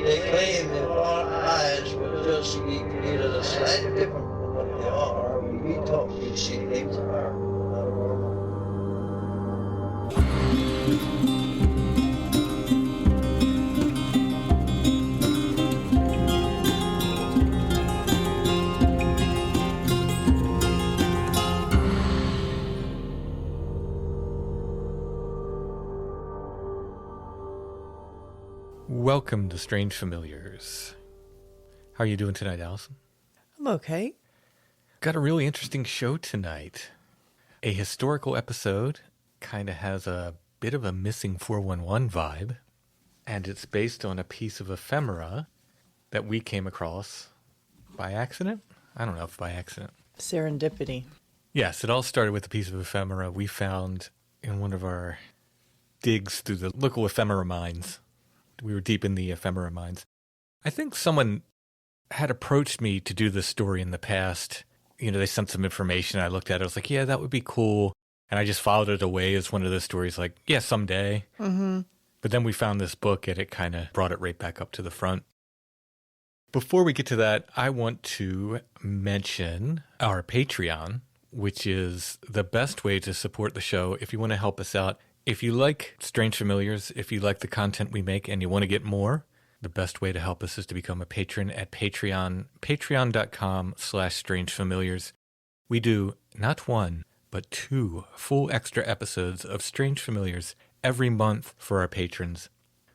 They claim that our eyes were just either slightly different from what they are. We thought we'd see things that are not normal. Welcome to Strange Familiars. How are you doing tonight, Allison? I'm okay. Got a really interesting show tonight. A historical episode, kind of has a bit of a missing 411 vibe, and it's based on a piece of ephemera that we came across by accident. I don't know if by accident. Serendipity. Yes, it all started with a piece of ephemera we found in one of our digs through the local ephemera mines. We were deep in the ephemera mines. I think someone had approached me to do this story in the past. You know, they sent some information. I looked at it. I was like, yeah, that would be cool. And I just filed it away as one of those stories like, yeah, someday. Mm-hmm. But then we found this book and it kind of brought it right back up to the front. Before we get to that, I want to mention our Patreon, which is the best way to support the show if you want to help us out. If you like Strange Familiars, if you like the content we make and you want to get more, the best way to help us is to become a patron at Patreon, patreon.com/strangefamiliars. We do not one, but 2 full extra episodes of Strange Familiars every month for our patrons.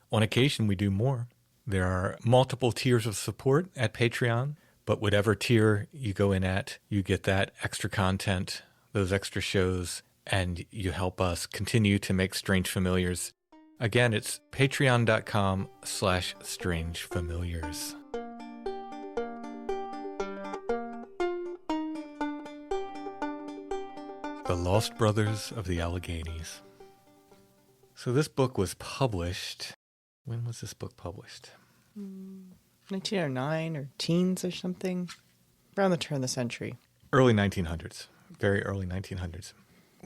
On occasion, we do more. There are multiple tiers of support at Patreon, but whatever tier you go in at, you get that extra content, those extra shows, and you help us continue to make Strange Familiars. Again, it's patreon.com/strangefamiliars. The Lost Brothers of the Alleghenies. So this book was published. When was this book published? 1909 or teens or something. Around the turn of the century. Early 1900s. Very early 1900s.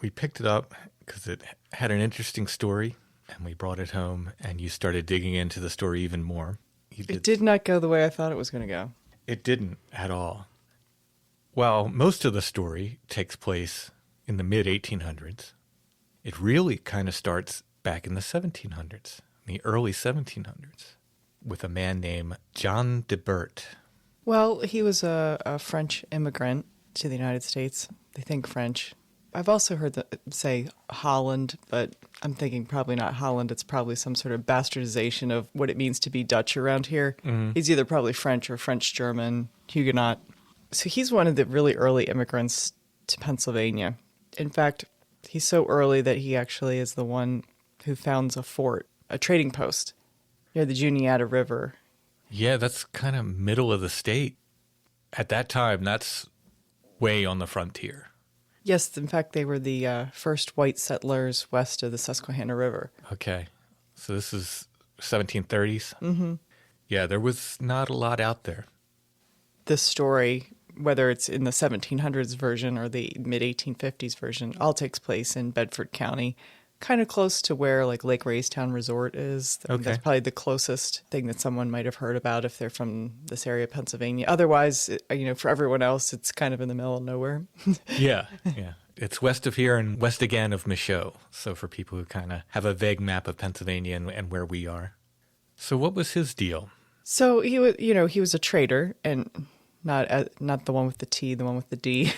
We picked it up because it had an interesting story, and we brought it home, and you started digging into the story even more. It did not go the way I thought it was going to go. It didn't at all. While most of the story takes place in the mid-1800s, it really kind of starts back in the 1700s, the early 1700s, with a man named John Deibert. Well, he was a French immigrant to the United States. They think French. I've also heard them say Holland, but I'm thinking probably not Holland. It's probably some sort of bastardization of what it means to be Dutch around here. Mm-hmm. He's either probably French or French-German, Huguenot. So he's one of the really early immigrants to Pennsylvania. In fact, he's so early that he actually is the one who founds a fort, a trading post near the Juniata River. Yeah, that's kind of middle of the state. At that time, that's way on the frontier. Yes, in fact, they were the first white settlers west of the Susquehanna River. Okay. So this is 1730s? Mm-hmm. Yeah, there was not a lot out there. This story, whether it's in the 1700s version or the mid-1850s version, all takes place in Bedford County, kind of close to where like Lake Raystown Resort is. Okay. That's probably the closest thing that someone might have heard about if they're from this area of Pennsylvania. Otherwise, for everyone else, it's kind of in the middle of nowhere. Yeah. It's west of here and west again of Michaud. So for people who kind of have a vague map of Pennsylvania and where we are. So what was his deal? So he was a trader, and not the one with the T, the one with the D.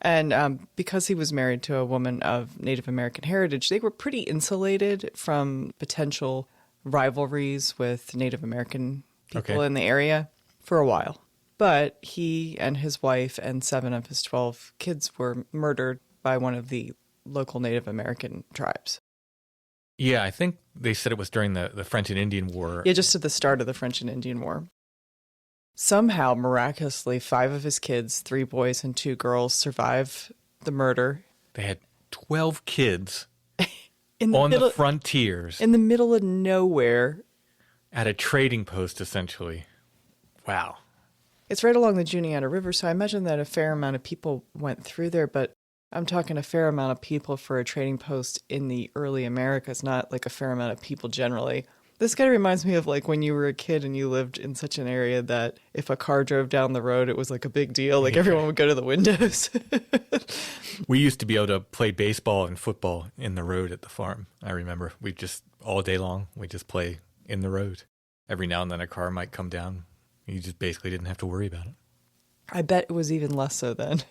And because he was married to a woman of Native American heritage, they were pretty insulated from potential rivalries with Native American people in the area for a while. But he and his wife and 7 of his 12 kids were murdered by one of the local Native American tribes. Yeah, I think they said it was during the French and Indian War. Yeah, just at the start of the French and Indian War. Somehow, miraculously, 5 of his kids, 3 boys and 2 girls, survive the murder. They had 12 kids on the frontiers. In the middle of nowhere. At a trading post, essentially. Wow. It's right along the Juniata River, so I imagine that a fair amount of people went through there, but I'm talking a fair amount of people for a trading post in the early Americas, not like a fair amount of people generally. This kind of reminds me of like when you were a kid and you lived in such an area that if a car drove down the road, it was like a big deal. Like everyone would go to the windows. We used to be able to play baseball and football in the road at the farm. I remember we just all day long, we just play in the road. Every now and then a car might come down. You just basically didn't have to worry about it. I bet it was even less so then.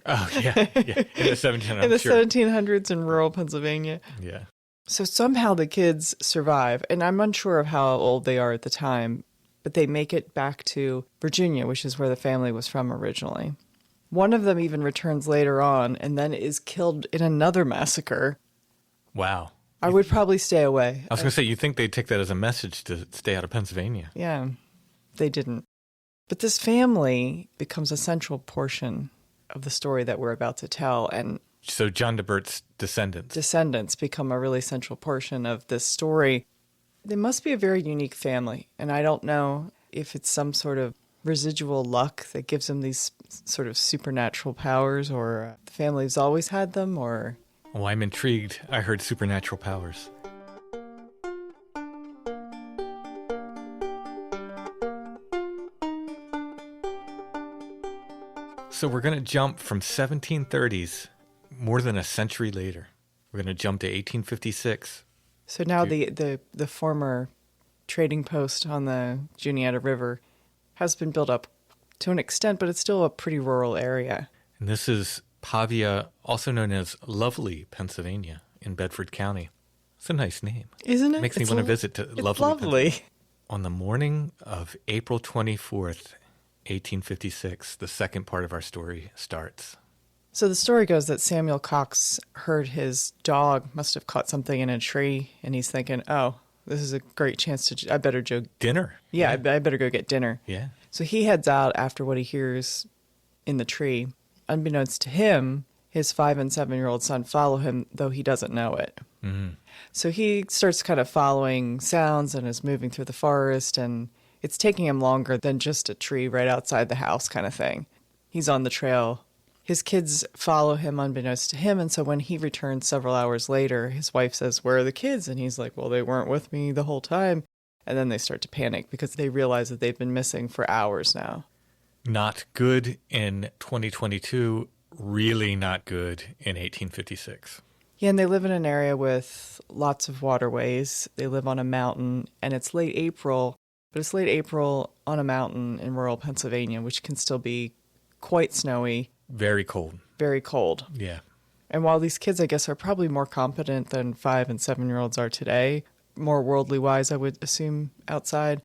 Oh, yeah. In the 1700s. In the 1700s in rural Pennsylvania. Yeah. So somehow the kids survive, and I'm unsure of how old they are at the time, but they make it back to Virginia, which is where the family was from originally. One of them even returns later on and then is killed in another massacre. Wow. I would probably stay away. I was going to say, you think they'd take that as a message to stay out of Pennsylvania. Yeah, they didn't. But this family becomes a central portion of the story that we're about to tell, and So John Dibert's descendants become a really central portion of this story. They must be a very unique family, and I don't know if it's some sort of residual luck that gives them these sort of supernatural powers, or the family's always had them, or... Oh, I'm intrigued. I heard supernatural powers. So we're going to jump from 1730s, more than a century later. We're going to jump to 1856. So now the former trading post on the Juniata River has been built up to an extent, but it's still a pretty rural area. And this is Pavia, also known as Lovely, Pennsylvania, in Bedford County. It's a nice name. Isn't it? Makes me want to visit to Lovely. It's lovely. On the morning of April 24th, 1856, the second part of our story starts. So the story goes that Samuel Cox heard his dog must have caught something in a tree, and he's thinking, oh, this is a great chance to, I better go. Dinner. Yeah, I better go get dinner. Yeah. So he heads out after what he hears in the tree. Unbeknownst to him, his 5 and 7-year-old son follow him, though he doesn't know it. Mm-hmm. So he starts kind of following sounds and is moving through the forest, and it's taking him longer than just a tree right outside the house kind of thing. He's on the trail. His kids follow him unbeknownst to him, and so when he returns several hours later, his wife says, "Where are the kids?" And he's like, "Well, they weren't with me the whole time." And then they start to panic because they realize that they've been missing for hours now. Not good in 2022, really not good in 1856. Yeah, and they live in an area with lots of waterways. They live on a mountain, and it's late April, but it's late April on a mountain in rural Pennsylvania, which can still be quite snowy. Very cold. Very cold. Yeah. And while these kids, I guess, are probably more competent than 5 and 7-year-olds are today, more worldly wise, I would assume, outside,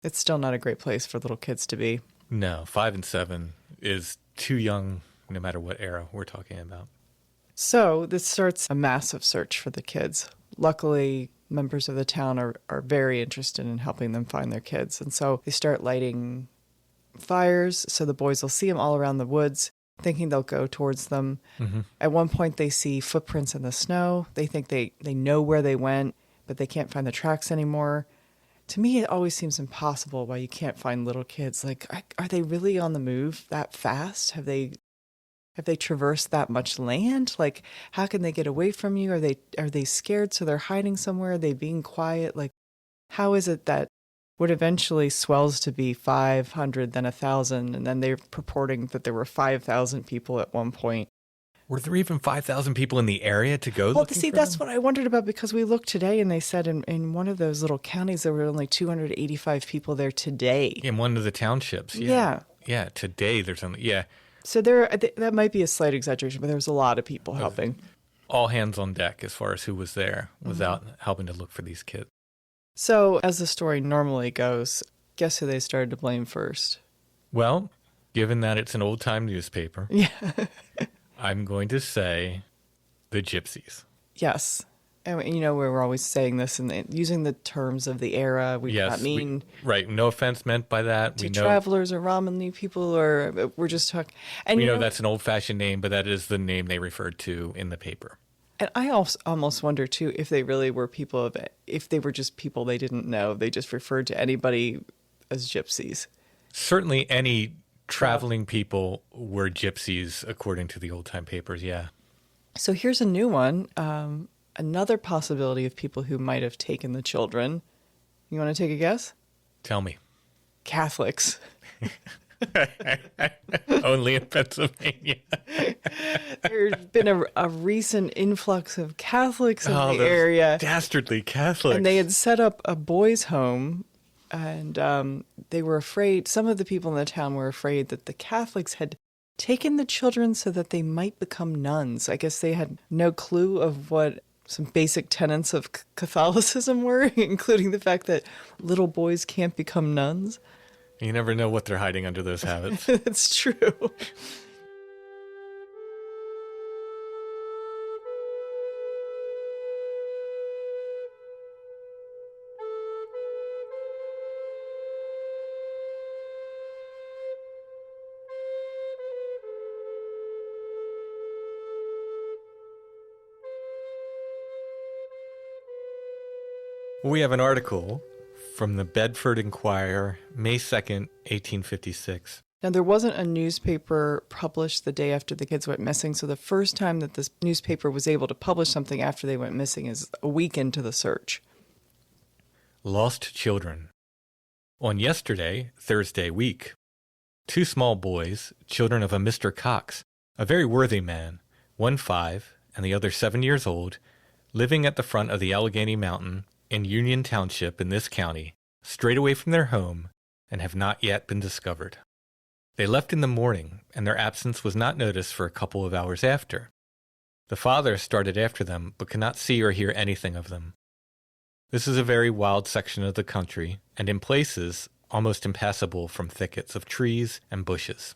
it's still not a great place for little kids to be. No, 5 and 7 is too young, no matter what era we're talking about. So this starts a massive search for the kids. Luckily, members of the town are very interested in helping them find their kids. And so they start lighting fires so the boys will see them all around the woods, thinking they'll go towards them. Mm-hmm. At one point, they see footprints in the snow. They think they know where they went, but they can't find the tracks anymore. To me, it always seems impossible why you can't find little kids. Like, are they really on the move that fast? Have they traversed that much land? Like, how can they get away from you? Are they scared so they're hiding somewhere? Are they being quiet? Like, how is it that what eventually swells to be 500, then 1,000, and then they're purporting that there were 5,000 people at one point? Were there even 5,000 people in the area to go? Well, see, that's what I wondered about, because we looked today and they said in one of those little counties there were only 285 people there today. In one of the townships. Yeah. Yeah, today there's only, yeah. So that might be a slight exaggeration, but there was a lot of people helping. All hands on deck as far as who was there was out helping to look for these kids. So, as the story normally goes, guess who they started to blame first? Well, given that it's an old-time newspaper, Yeah. I'm going to say the gypsies. Yes. And, we were always saying this and using the terms of the era. We Yes, not mean right. No offense meant by that. to travelers or Romany people, or we're just talking. And we know that's an old-fashioned name, but that is the name they referred to in the paper. And I also almost wonder, too, if they really were people of it, if they were just people they didn't know. They just referred to anybody as gypsies. Certainly any traveling people were gypsies, according to the old-time papers, yeah. So here's a new one. another possibility of people who might have taken the children. You want to take a guess? Tell me. Catholics. Only in Pennsylvania. There's been a recent influx of Catholics in the those area. Dastardly Catholics. And they had set up a boys' home, and they were afraid, some of the people in the town were afraid that the Catholics had taken the children so that they might become nuns. I guess they had no clue of what some basic tenets of Catholicism were, including the fact that little boys can't become nuns. You never know what they're hiding under those habits. It's true. We have an article from the Bedford Inquirer, May 2nd, 1856. Now, there wasn't a newspaper published the day after the kids went missing, so the first time that this newspaper was able to publish something after they went missing is a week into the search. Lost children. On yesterday, Thursday week, 2 small boys, children of a Mr. Cox, a very worthy man, one 5 and the other 7 years old, living at the front of the Allegheny Mountain in Union Township in this county, strayed away from their home and have not yet been discovered. They left in the morning, and their absence was not noticed for a couple of hours after. The father started after them, but could not see or hear anything of them. This is a very wild section of the country, and in places almost impassable from thickets of trees and bushes.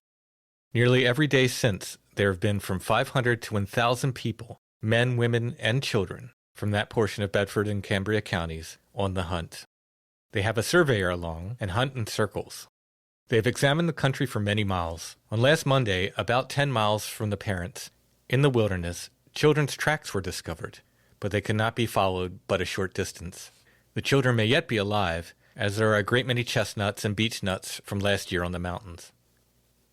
Nearly every day since, there have been from 500 to 1,000 people, men, women, and children, from that portion of Bedford and Cambria counties, on the hunt. They have a surveyor along and hunt in circles. They have examined the country for many miles. On last Monday, about 10 miles from the parents, in the wilderness, children's tracks were discovered, but they could not be followed but a short distance. The children may yet be alive, as there are a great many chestnuts and beech nuts from last year on the mountains.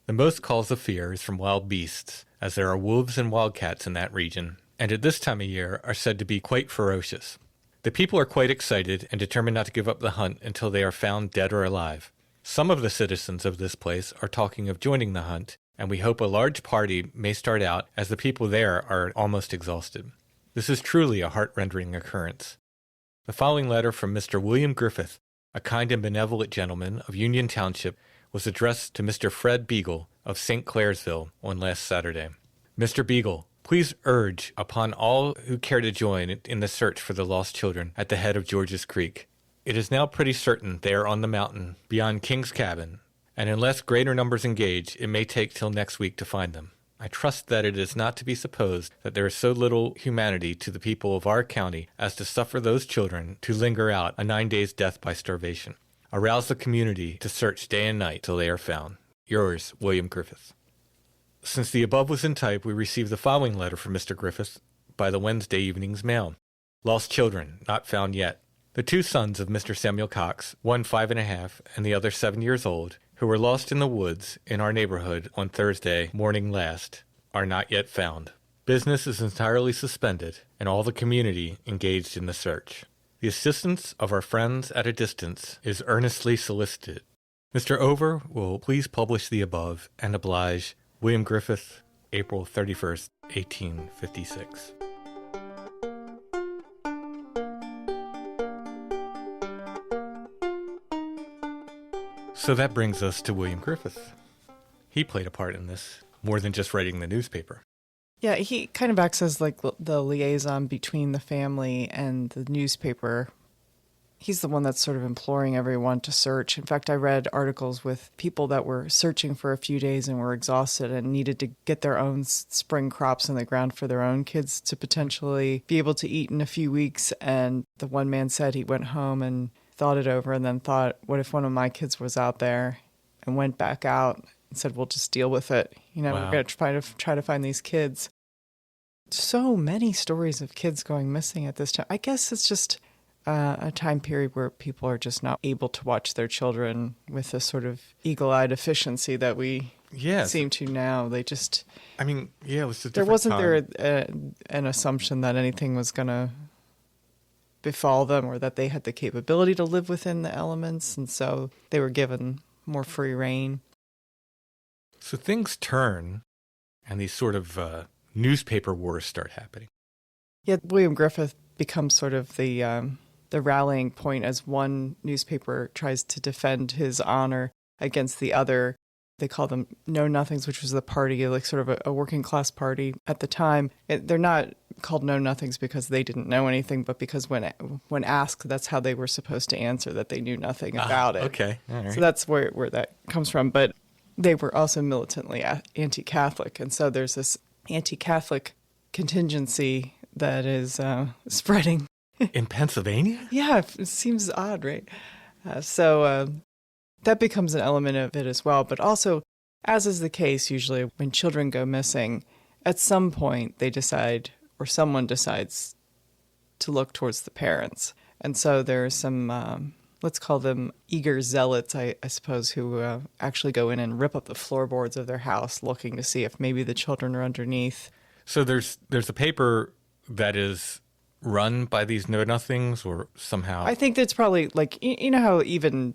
The most cause of fear is from wild beasts, as there are wolves and wildcats in that region, and at this time of year are said to be quite ferocious. The people are quite excited and determined not to give up the hunt until they are found dead or alive. Some of the citizens of this place are talking of joining the hunt, and we hope a large party may start out as the people there are almost exhausted. This is truly a heart-rending occurrence. The following letter from Mr. William Griffith, a kind and benevolent gentleman of Union Township, was addressed to Mr. Fred Beagle of St. Clairsville on last Saturday. Mr. Beagle, please urge upon all who care to join in the search for the lost children at the head of George's Creek. It is now pretty certain they are on the mountain beyond King's Cabin, and unless greater numbers engage, it may take till next week to find them. I trust that it is not to be supposed that there is so little humanity to the people of our county as to suffer those children to linger out a 9 days' death by starvation. Arouse the community to search day and night till they are found. Yours, William Griffith. Since the above was in type, we received the following letter from Mr. Griffith by the Wednesday evening's mail. Lost children, not found yet. The 2 sons of Mr. Samuel Cox, one 5½ and the other 7 years old, who were lost in the woods in our neighborhood on Thursday morning last, are not yet found. Business is entirely suspended, and all the community engaged in the search. The assistance of our friends at a distance is earnestly solicited. Mr. Over will please publish the above and oblige. William Griffith, April 31st, 1856. So that brings us to William Griffith. He played a part in this, more than just writing the newspaper. Yeah, he kind of acts as like the liaison between the family and the newspaper. He's the one that's sort of imploring everyone to search. In fact, I read articles with people that were searching for a few days and were exhausted and needed to get their own spring crops in the ground for their own kids to potentially be able to eat in a few weeks. And the one man said he went home and thought it over and then thought, what if one of my kids was out there, and went back out and said, we'll just deal with it. Wow. We're going to try to find these kids. So many stories of kids going missing at this time. I guess it's just a time period where people are just not able to watch their children with the sort of eagle-eyed efficiency that we seem to now. They just... I mean, it was a different There wasn't time. there an assumption that anything was going to befall them or that they had the capability to live within the elements, and so they were given more free rein. So things turn, and these sort of newspaper wars start happening. Yeah, William Griffith becomes sort of the rallying point as one newspaper tries to defend his honor against the other. They call them Know-Nothings, which was the party, like sort of a working class party at the time. They're not called Know-Nothings because they didn't know anything, but because when asked, that's how they were supposed to answer, that they knew nothing about it. Okay, all right. So that's where that comes from. But they were also militantly anti-Catholic, and so there's this anti-Catholic contingency that is spreading. In Pennsylvania? Yeah, it seems odd, right? So that becomes an element of it as well. But also, as is the case usually when children go missing, at some point they decide, or someone decides, to look towards the parents. And so there are some, let's call them eager zealots, I suppose, who actually go in and rip up the floorboards of their house looking to see if maybe the children are underneath. So there's a paper that is run by these Know-Nothings, or somehow... I think that's probably like, you know how even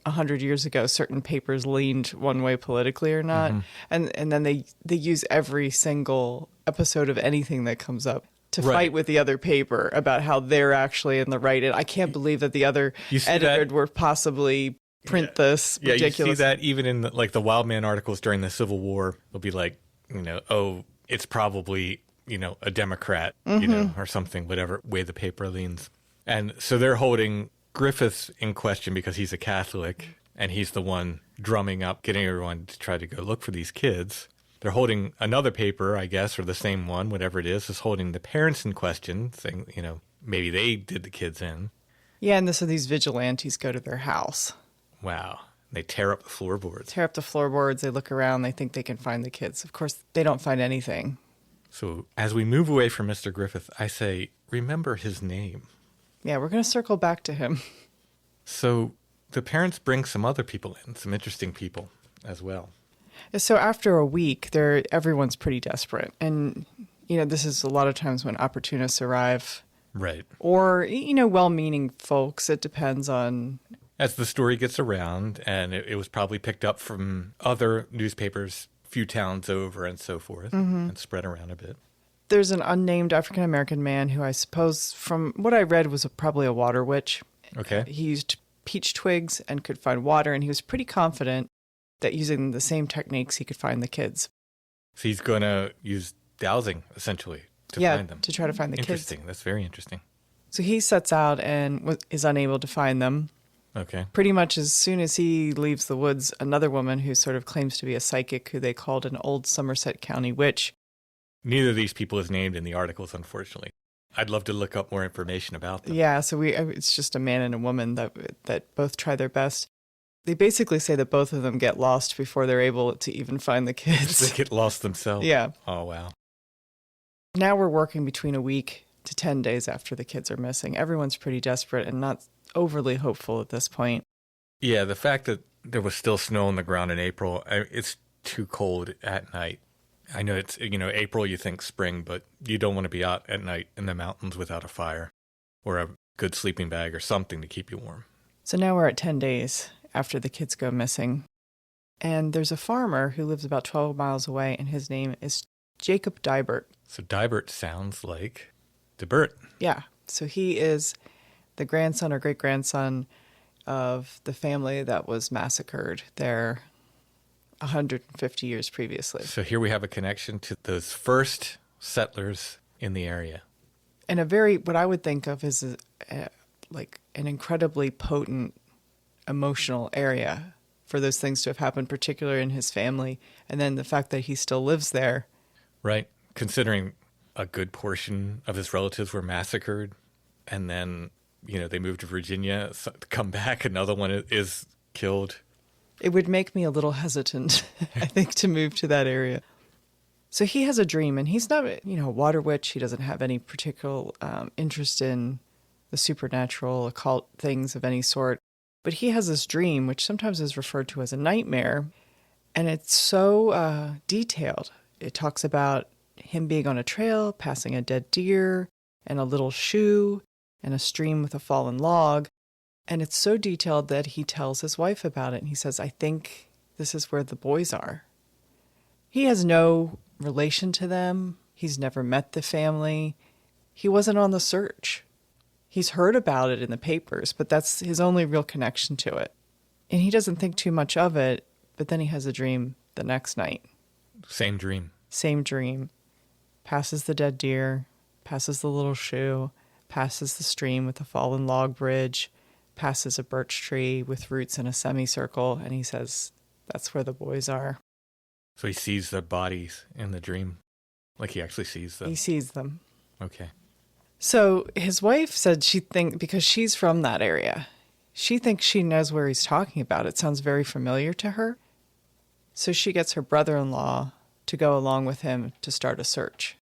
100 years ago certain papers leaned one way politically or not, and then they use every single episode of anything that comes up to fight with the other paper about how they're actually in the right. And I can't believe that the other editor would possibly print this ridiculous... Yeah, you see that even in the Wildman articles during the Civil War. They'll be like, it's probably... a Democrat, or something, whatever way the paper leans. And so they're holding Griffith in question because he's a Catholic, and he's the one drumming up, getting everyone to try to go look for these kids. They're holding another paper, I guess, or the same one, whatever it is holding the parents in question, saying, maybe they did the kids in. Yeah, and so these vigilantes go to their house. Wow. They tear up the floorboards. They look around, they think they can find the kids. Of course, they don't find anything. So as we move away from Mr. Griffith, I say, remember his name. Yeah, we're going to circle back to him. So the parents bring some other people in, some interesting people as well. So after a week, everyone's pretty desperate. And, this is a lot of times when opportunists arrive. Right. Or, well-meaning folks. It depends on... As the story gets around, and it was probably picked up from other newspapers, few towns over and so forth, and spread around a bit. There's an unnamed African-American man who I suppose, from what I read, was probably a water witch. Okay. He used peach twigs and could find water, and he was pretty confident that using the same techniques he could find the kids. So he's going to use dowsing, essentially, to find them. To try to find the kids. Interesting. That's very interesting. So he sets out and is unable to find them. Okay. Pretty much as soon as he leaves the woods, another woman who sort of claims to be a psychic, who they called an old Somerset County witch. Neither of these people is named in the articles, unfortunately. I'd love to look up more information about them. Yeah, so it's just a man and a woman that both try their best. They basically say that both of them get lost before they're able to even find the kids. They get lost themselves. Yeah. Oh, wow. Now we're working between a week to 10 days after the kids are missing. Everyone's pretty desperate and not overly hopeful at this point. Yeah, the fact that there was still snow on the ground in April, it's too cold at night. I know it's, April, you think spring, but you don't want to be out at night in the mountains without a fire or a good sleeping bag or something to keep you warm. So now we're at 10 days after the kids go missing. And there's a farmer who lives about 12 miles away, and his name is Jacob Dibert. So Deibert sounds like Dibert. Yeah. So he is the grandson or great-grandson of the family that was massacred there 150 years previously. So here we have a connection to those first settlers in the area. And what I would think of as like an incredibly potent emotional area for those things to have happened, particularly in his family. And then the fact that he still lives there. Right. Considering a good portion of his relatives were massacred, and then, they moved to Virginia, so come back, another one is killed. It would make me a little hesitant, I think, to move to that area. So he has a dream, and he's not, a water witch. He doesn't have any particular interest in the supernatural, occult things of any sort. But he has this dream, which sometimes is referred to as a nightmare, and it's so detailed. It talks about him being on a trail, passing a dead deer, and a little shoe, and a stream with a fallen log. And it's so detailed that he tells his wife about it, and he says, I think this is where the boys are. He has no relation to them. He's never met the family. He wasn't on the search. He's heard about it in the papers, but that's his only real connection to it. And he doesn't think too much of it, but then he has a dream the next night. Same dream. Same dream. Passes the dead deer, passes the little shoe, passes the stream with a fallen log bridge, passes a birch tree with roots in a semicircle, and he says, that's where the boys are. So he sees the bodies in the dream? Like he actually sees them? He sees them. Okay. So his wife said because she's from that area, she thinks she knows where he's talking about. It sounds very familiar to her. So she gets her brother-in-law to go along with him to start a search.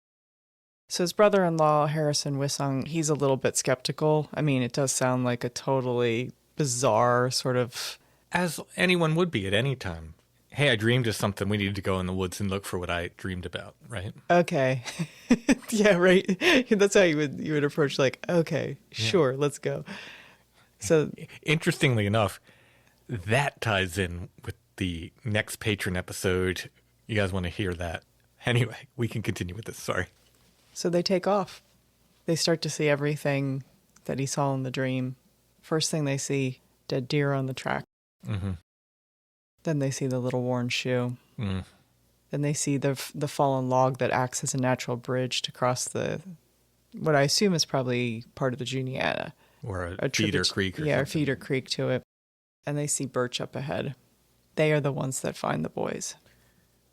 So his brother-in-law, Harrison Wissong, he's a little bit skeptical. I mean, it does sound like a totally bizarre sort of... As anyone would be at any time. Hey, I dreamed of something. We need to go in the woods and look for what I dreamed about, right? Okay. Yeah, right. That's how you would approach, like, okay, sure, let's go. So, interestingly enough, that ties in with the next patron episode. You guys want to hear that? Anyway, we can continue with this. Sorry. So they take off. They start to see everything that he saw in the dream. First thing they see, dead deer on the track. Mm-hmm. Then they see the little worn shoe. Mm. Then they see the fallen log that acts as a natural bridge to cross what I assume is probably part of the Juniata. Or a feeder creek or something. Yeah, a feeder creek to it. And they see birch up ahead. They are the ones that find the boys.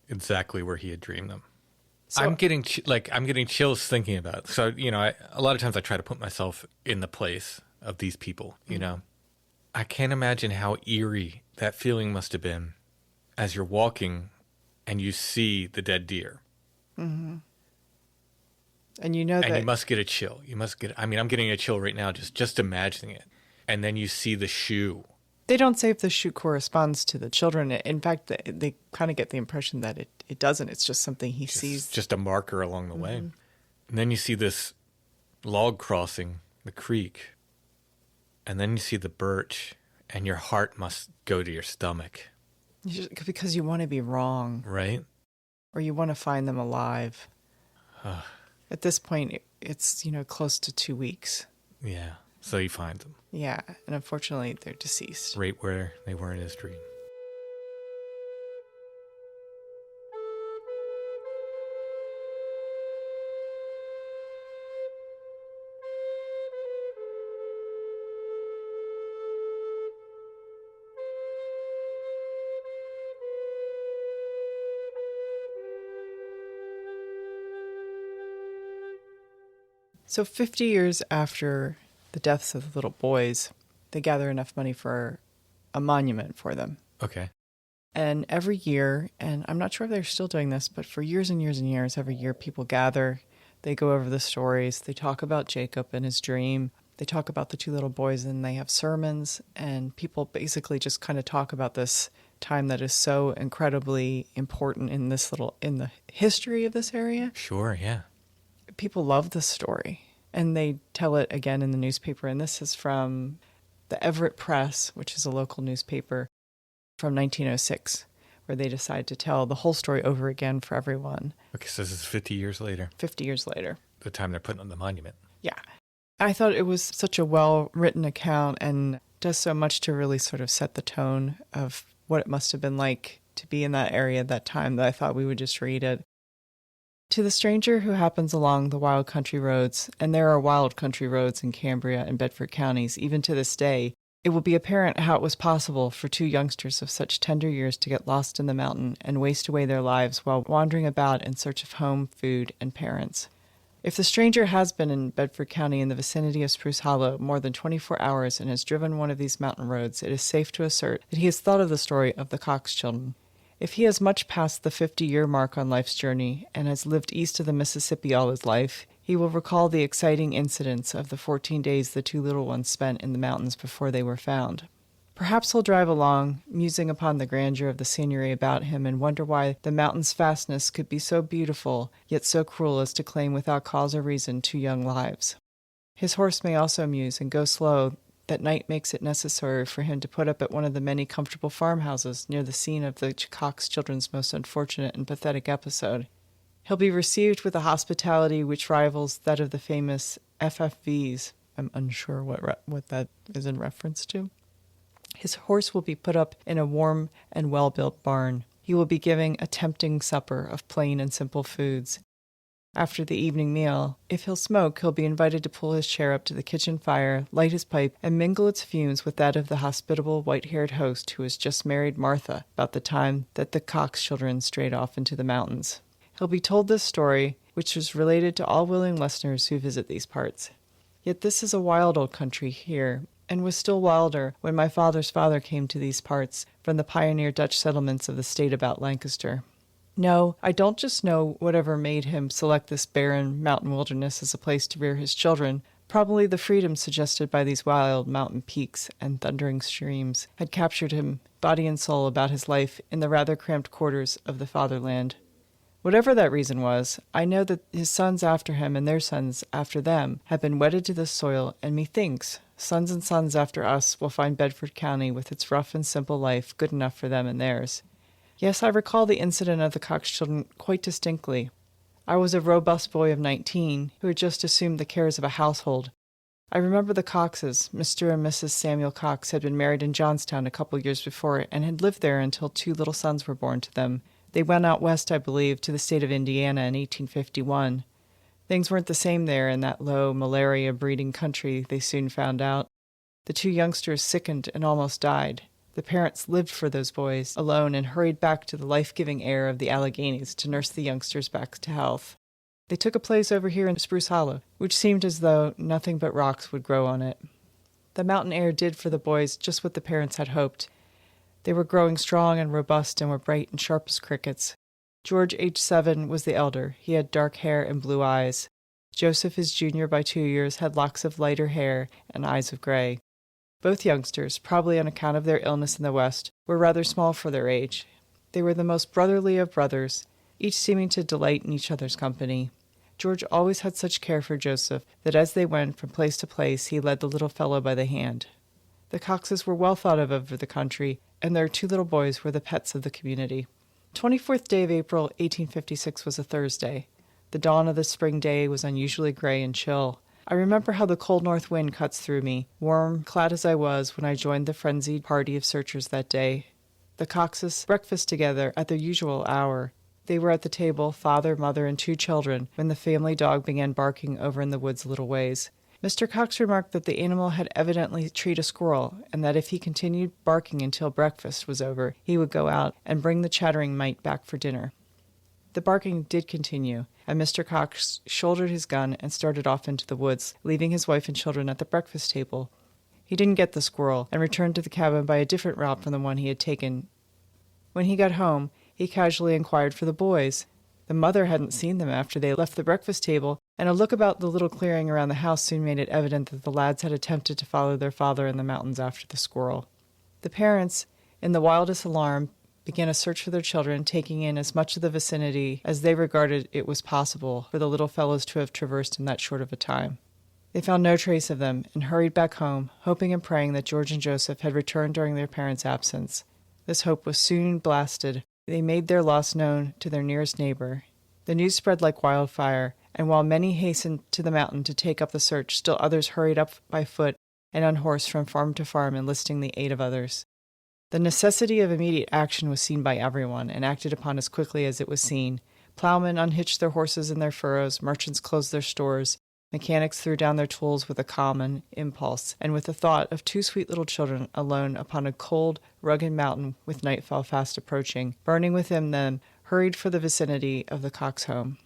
Exactly where he had dreamed them. So, I'm getting chills thinking about it. So, a lot of times I try to put myself in the place of these people, I can't imagine how eerie that feeling must have been as you're walking and you see the dead deer. Mm-hmm. And you know that... And you must get a chill. I'm getting a chill right now just imagining it. And then you see the shoe. They don't say if the shoe corresponds to the children. In fact, they kind of get the impression that it doesn't. It's just something he sees. Just a marker along the way. And then you see this log crossing the creek. And then you see the birch. And your heart must go to your stomach. Because you want to be wrong. Right? Or you want to find them alive. At this point, it's, close to 2 weeks. Yeah. So he finds them. Yeah. And unfortunately, they're deceased. Right where they were in his dream. So 50 years after the deaths of the little boys, they gather enough money for a monument for them. Okay. And every year, and I'm not sure if they're still doing this, but for years and years and years, every year people gather, they go over the stories, they talk about Jacob and his dream, they talk about the two little boys, and they have sermons, and people basically just kind of talk about this time that is so incredibly important in the history of this area. Sure, yeah. People love this story, and they tell it again in the newspaper. And this is from the Everett Press, which is a local newspaper, from 1906, where they decide to tell the whole story over again for everyone. Okay, so this is 50 years later. 50 years later. The time they're putting on the monument. Yeah. I thought it was such a well-written account and does so much to really sort of set the tone of what it must have been like to be in that area at that time that I thought we would just read it. To the stranger who happens along the wild country roads, and there are wild country roads in Cambria and Bedford counties even to this day, it will be apparent how it was possible for two youngsters of such tender years to get lost in the mountain and waste away their lives while wandering about in search of home, food, and parents. If the stranger has been in Bedford County in the vicinity of Spruce Hollow more than 24 hours and has driven one of these mountain roads, it is safe to assert that he has thought of the story of the Cox Children. If he has much past the 50-year mark on life's journey and has lived east of the Mississippi all his life, He will recall the exciting incidents of the 14 days the two little ones spent in the mountains before they were found. Perhaps he'll drive along, musing upon the grandeur of the scenery about him, and wonder why the mountain's vastness could be so beautiful, yet so cruel as to claim without cause or reason 2 young lives. His horse may also muse and go slow, that night makes it necessary for him to put up at one of the many comfortable farmhouses near the scene of the Cox Children's most unfortunate and pathetic episode. He'll be received with a hospitality which rivals that of the famous FFVs. I'm unsure what that is in reference to. His horse will be put up in a warm and well-built barn. He will be giving a tempting supper of plain and simple foods. After the evening meal, if he'll smoke, he'll be invited to pull his chair up to the kitchen fire, light his pipe, and mingle its fumes with that of the hospitable white-haired host who has just married Martha about the time that the Cox children strayed off into the mountains. He'll be told this story, which is related to all willing listeners who visit these parts. Yet this is a wild old country here, and was still wilder when my father's father came to these parts from the pioneer Dutch settlements of the state about Lancaster. No, I don't just know whatever made him select this barren mountain wilderness as a place to rear his children. Probably the freedom suggested by these wild mountain peaks and thundering streams had captured him, body and soul, about his life in the rather cramped quarters of the fatherland. Whatever that reason was, I know that his sons after him and their sons after them have been wedded to this soil, and methinks sons and sons after us will find Bedford County with its rough and simple life good enough for them and theirs. Yes, I recall the incident of the Cox children quite distinctly. I was a robust boy of 19 who had just assumed the cares of a household. I remember the Coxes. Mr. and Mrs. Samuel Cox had been married in Johnstown a couple years before and had lived there until 2 little sons were born to them. They went out west, I believe, to the state of Indiana in 1851. Things weren't the same there in that low, malaria-breeding country, they soon found out. The 2 youngsters sickened and almost died. The parents lived for those boys alone and hurried back to the life-giving air of the Alleghenies to nurse the youngsters back to health. They took a place over here in Spruce Hollow, which seemed as though nothing but rocks would grow on it. The mountain air did for the boys just what the parents had hoped. They were growing strong and robust and were bright and sharp as crickets. George, aged 7, was the elder. He had dark hair and blue eyes. Joseph, his junior by 2 years, had locks of lighter hair and eyes of gray. Both youngsters, probably on account of their illness in the West, were rather small for their age. They were the most brotherly of brothers, each seeming to delight in each other's company. George always had such care for Joseph that as they went from place to place he led the little fellow by the hand. The Coxes were well thought of over the country, and their 2 little boys were the pets of the community. 24th day of April, 1856 was a Thursday. The dawn of the spring day was unusually gray and chill. I remember how the cold north wind cuts through me, warm, clad as I was when I joined the frenzied party of searchers that day. The Coxes breakfasted together at their usual hour. They were at the table, father, mother, and 2 children, when the family dog began barking over in the woods a little ways. Mr. Cox remarked that the animal had evidently treed a squirrel, and that if he continued barking until breakfast was over, he would go out and bring the chattering mite back for dinner. The barking did continue, and Mr. Cox shouldered his gun and started off into the woods, leaving his wife and children at the breakfast table. He didn't get the squirrel, and returned to the cabin by a different route from the one he had taken. When he got home, he casually inquired for the boys. The mother hadn't seen them after they left the breakfast table, and a look about the little clearing around the house soon made it evident that the lads had attempted to follow their father in the mountains after the squirrel. The parents, in the wildest alarm, began a search for their children, taking in as much of the vicinity as they regarded it was possible for the little fellows to have traversed in that short of a time. They found no trace of them, and hurried back home, hoping and praying that George and Joseph had returned during their parents' absence. This hope was soon blasted. They made their loss known to their nearest neighbor. The news spread like wildfire, and while many hastened to the mountain to take up the search, still others hurried up by foot and on horse from farm to farm, enlisting the aid of others. The necessity of immediate action was seen by everyone, and acted upon as quickly as it was seen. Plowmen unhitched their horses in their furrows, merchants closed their stores, mechanics threw down their tools with a common impulse, and with the thought of 2 sweet little children alone upon a cold, rugged mountain with nightfall fast approaching, burning within them, hurried for the vicinity of the Cox home.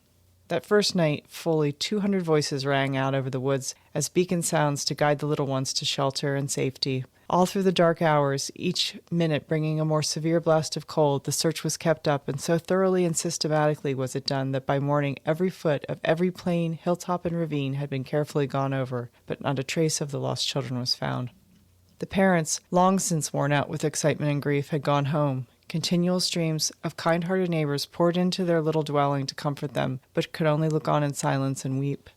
That first night, fully 200 voices rang out over the woods as beacon sounds to guide the little ones to shelter and safety. All through the dark hours, each minute bringing a more severe blast of cold, the search was kept up, and so thoroughly and systematically was it done that by morning every foot of every plain, hilltop, and ravine had been carefully gone over, but not a trace of the lost children was found. The parents, long since worn out with excitement and grief, had gone home. Continual streams of kind-hearted neighbors poured into their little dwelling to comfort them, but could only look on in silence and weep.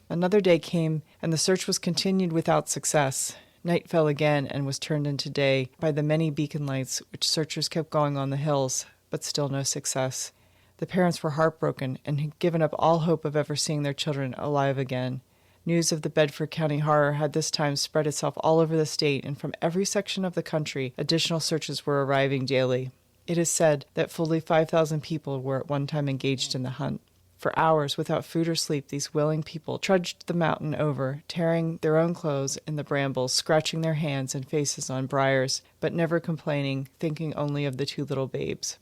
Another day came, and the search was continued without success. Night fell again and was turned into day by the many beacon lights which searchers kept going on the hills, but still no success. The parents were heartbroken and had given up all hope of ever seeing their children alive again. News of the Bedford County horror had this time spread itself all over the state, and from every section of the country additional searches were arriving daily. It is said that fully 5,000 people were at one time engaged in the hunt. For hours, without food or sleep, these willing people trudged the mountain over, tearing their own clothes in the brambles, scratching their hands and faces on briars, but never complaining, thinking only of the two little babes.